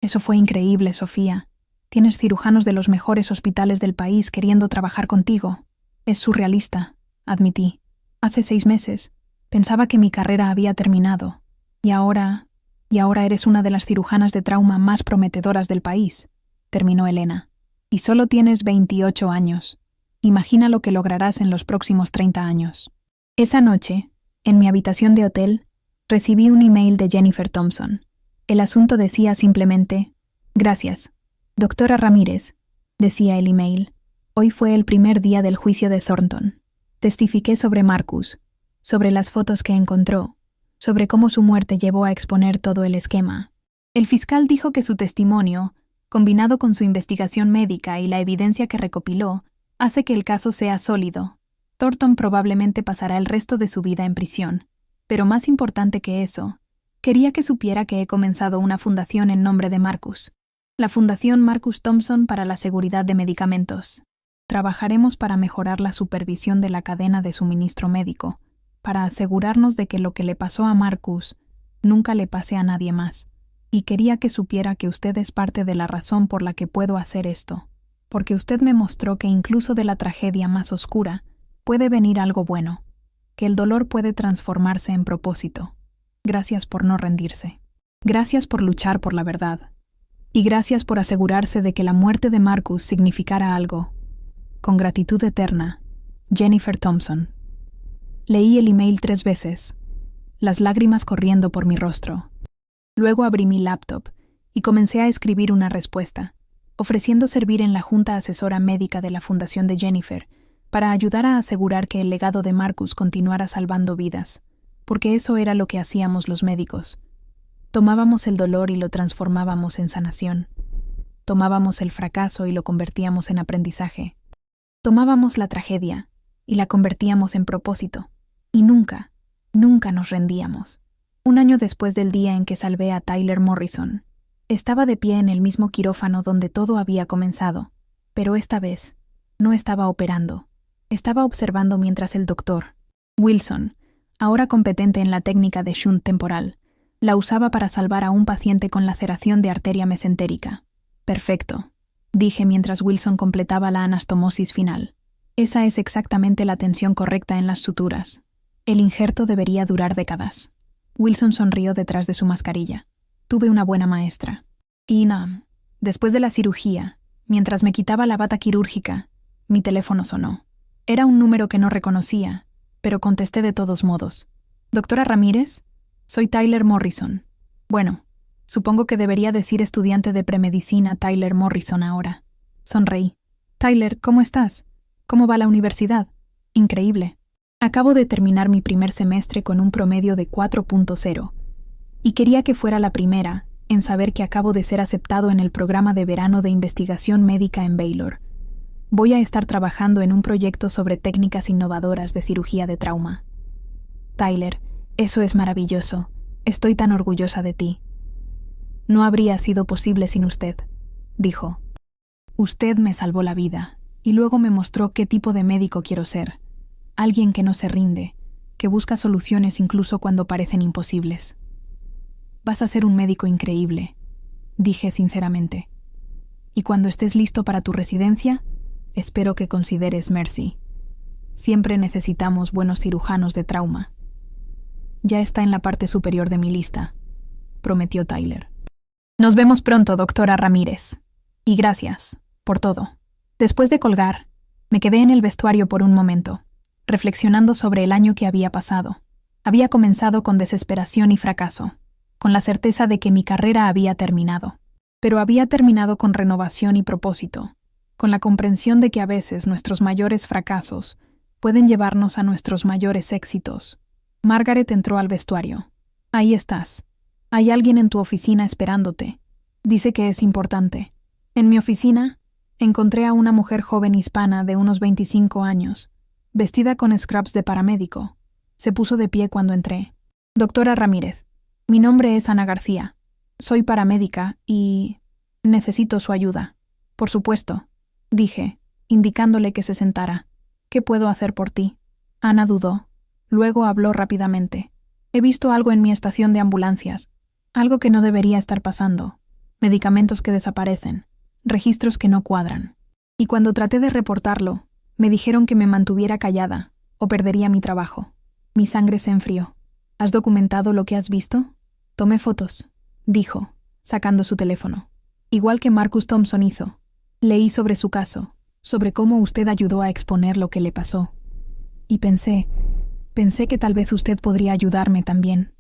Eso fue increíble, Sofía. Tienes cirujanos de los mejores hospitales del país queriendo trabajar contigo. Es surrealista, admití. Hace 6 meses pensaba que mi carrera había terminado, y ahora eres una de las cirujanas de trauma más prometedoras del país, terminó Elena. Y solo tienes 28 años. Imagina lo que lograrás en los próximos 30 años. Esa noche, en mi habitación de hotel, recibí un email de Jennifer Thompson. El asunto decía simplemente: «Gracias. Doctora Ramírez», decía el email. «Hoy fue el primer día del juicio de Thornton. Testifiqué sobre Marcus, sobre las fotos que encontró, sobre cómo su muerte llevó a exponer todo el esquema. El fiscal dijo que su testimonio, combinado con su investigación médica y la evidencia que recopiló, hace que el caso sea sólido. Thornton probablemente pasará el resto de su vida en prisión. Pero más importante que eso, quería que supiera que he comenzado una fundación en nombre de Marcus. La Fundación Marcus Thompson para la Seguridad de Medicamentos. Trabajaremos para mejorar la supervisión de la cadena de suministro médico, para asegurarnos de que lo que le pasó a Marcus nunca le pase a nadie más. Y quería que supiera que usted es parte de la razón por la que puedo hacer esto, porque usted me mostró que incluso de la tragedia más oscura puede venir algo bueno, que el dolor puede transformarse en propósito. Gracias por no rendirse. Gracias por luchar por la verdad. Y gracias por asegurarse de que la muerte de Marcus significara algo. Con gratitud eterna, Jennifer Thompson. Leí el email 3 veces, las lágrimas corriendo por mi rostro. Luego abrí mi laptop y comencé a escribir una respuesta, ofreciendo servir en la Junta Asesora Médica de la Fundación de Jennifer para ayudar a asegurar que el legado de Marcus continuara salvando vidas, porque eso era lo que hacíamos los médicos. Tomábamos el dolor y lo transformábamos en sanación. Tomábamos el fracaso y lo convertíamos en aprendizaje. Tomábamos la tragedia y la convertíamos en propósito. Y nunca, nunca nos rendíamos. 1 año después del día en que salvé a Tyler Morrison, estaba de pie en el mismo quirófano donde todo había comenzado, pero esta vez no estaba operando. Estaba observando mientras el doctor Wilson, ahora competente en la técnica de shunt temporal, la usaba para salvar a un paciente con laceración de arteria mesentérica. «Perfecto», dije mientras Wilson completaba la anastomosis final. «Esa es exactamente la tensión correcta en las suturas. El injerto debería durar décadas». Wilson sonrió detrás de su mascarilla. «Tuve una buena maestra». Y después de la cirugía, mientras me quitaba la bata quirúrgica, mi teléfono sonó. Era un número que no reconocía, pero contesté de todos modos. «¿Doctora Ramírez? Soy Tyler Morrison». «Bueno, supongo que debería decir estudiante de premedicina Tyler Morrison ahora». Sonreí. «Tyler, ¿cómo estás? ¿Cómo va la universidad?» «Increíble. Acabo de terminar mi primer semestre con un promedio de 4.0, y quería que fuera la primera en saber que acabo de ser aceptado en el programa de verano de investigación médica en Baylor. Voy a estar trabajando en un proyecto sobre técnicas innovadoras de cirugía de trauma». «Tyler, eso es maravilloso. Estoy tan orgullosa de ti». «No habría sido posible sin usted», dijo. «Usted me salvó la vida, y luego me mostró qué tipo de médico quiero ser. Alguien que no se rinde, que busca soluciones incluso cuando parecen imposibles». «Vas a ser un médico increíble», dije sinceramente. «Y cuando estés listo para tu residencia, espero que consideres Mercy. Siempre necesitamos buenos cirujanos de trauma». «Ya está en la parte superior de mi lista», prometió Tyler. «Nos vemos pronto, doctora Ramírez. Y gracias por todo». Después de colgar, me quedé en el vestuario por un momento, reflexionando sobre el año que había pasado. Había comenzado con desesperación y fracaso, con la certeza de que mi carrera había terminado. Pero había terminado con renovación y propósito, con la comprensión de que a veces nuestros mayores fracasos pueden llevarnos a nuestros mayores éxitos. Margaret entró al vestuario. Ahí estás. Hay alguien en tu oficina esperándote. Dice que es importante. En mi oficina encontré a una mujer joven hispana de unos 25 años, vestida con scrubs de paramédico. Se puso de pie cuando entré. Doctora Ramírez, mi nombre es Ana García. Soy paramédica y necesito su ayuda. Por supuesto, dije, indicándole que se sentara. ¿Qué puedo hacer por ti? Ana dudó. Luego habló rápidamente. He visto algo en mi estación de ambulancias. Algo que no debería estar pasando. Medicamentos que desaparecen. Registros que no cuadran. Y cuando traté de reportarlo, me dijeron que me mantuviera callada o perdería mi trabajo. Mi sangre se enfrió. ¿Has documentado lo que has visto? Tomé fotos, dijo, sacando su teléfono. Igual que Marcus Thompson hizo. Leí sobre su caso, sobre cómo usted ayudó a exponer lo que le pasó. Y pensé que tal vez usted podría ayudarme también.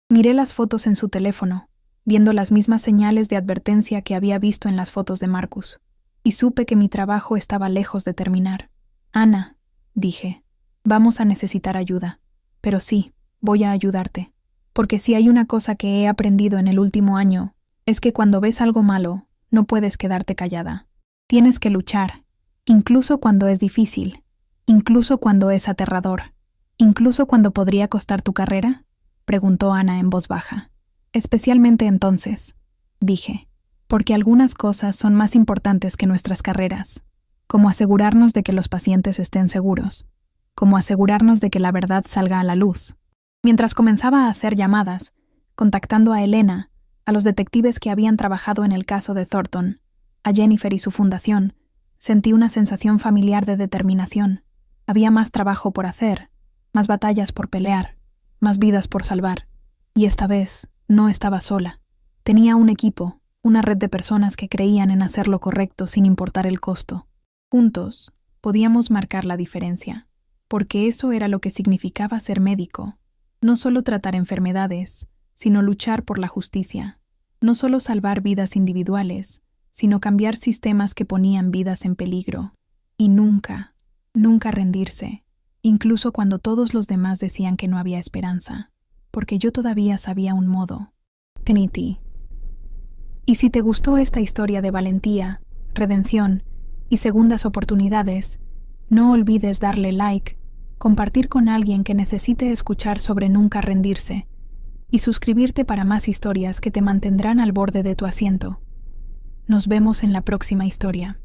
Miré las fotos en su teléfono, viendo las mismas señales de advertencia que había visto en las fotos de Marcus, y supe que mi trabajo estaba lejos de terminar. Ana, dije, vamos a necesitar ayuda. Pero sí, voy a ayudarte. Porque si hay una cosa que he aprendido en el último año, es que cuando ves algo malo, no puedes quedarte callada. Tienes que luchar, incluso cuando es difícil, incluso cuando es aterrador, incluso cuando podría costar tu carrera, preguntó Ana en voz baja. Especialmente entonces, dije, porque algunas cosas son más importantes que nuestras carreras, como asegurarnos de que los pacientes estén seguros, como asegurarnos de que la verdad salga a la luz. Mientras comenzaba a hacer llamadas, contactando a Elena, a los detectives que habían trabajado en el caso de Thornton, a Jennifer y su fundación, sentí una sensación familiar de determinación. Había más trabajo por hacer, más batallas por pelear, más vidas por salvar. Y esta vez no estaba sola. Tenía un equipo, una red de personas que creían en hacer lo correcto sin importar el costo. Juntos, podíamos marcar la diferencia, porque eso era lo que significaba ser médico. No solo tratar enfermedades, sino luchar por la justicia. No solo salvar vidas individuales, sino cambiar sistemas que ponían vidas en peligro. Y nunca, nunca rendirse, incluso cuando todos los demás decían que no había esperanza, porque yo todavía sabía un modo. Trinity. Y si te gustó esta historia de valentía, redención y segundas oportunidades, no olvides darle like, compartir con alguien que necesite escuchar sobre nunca rendirse, y suscribirte para más historias que te mantendrán al borde de tu asiento. Nos vemos en la próxima historia.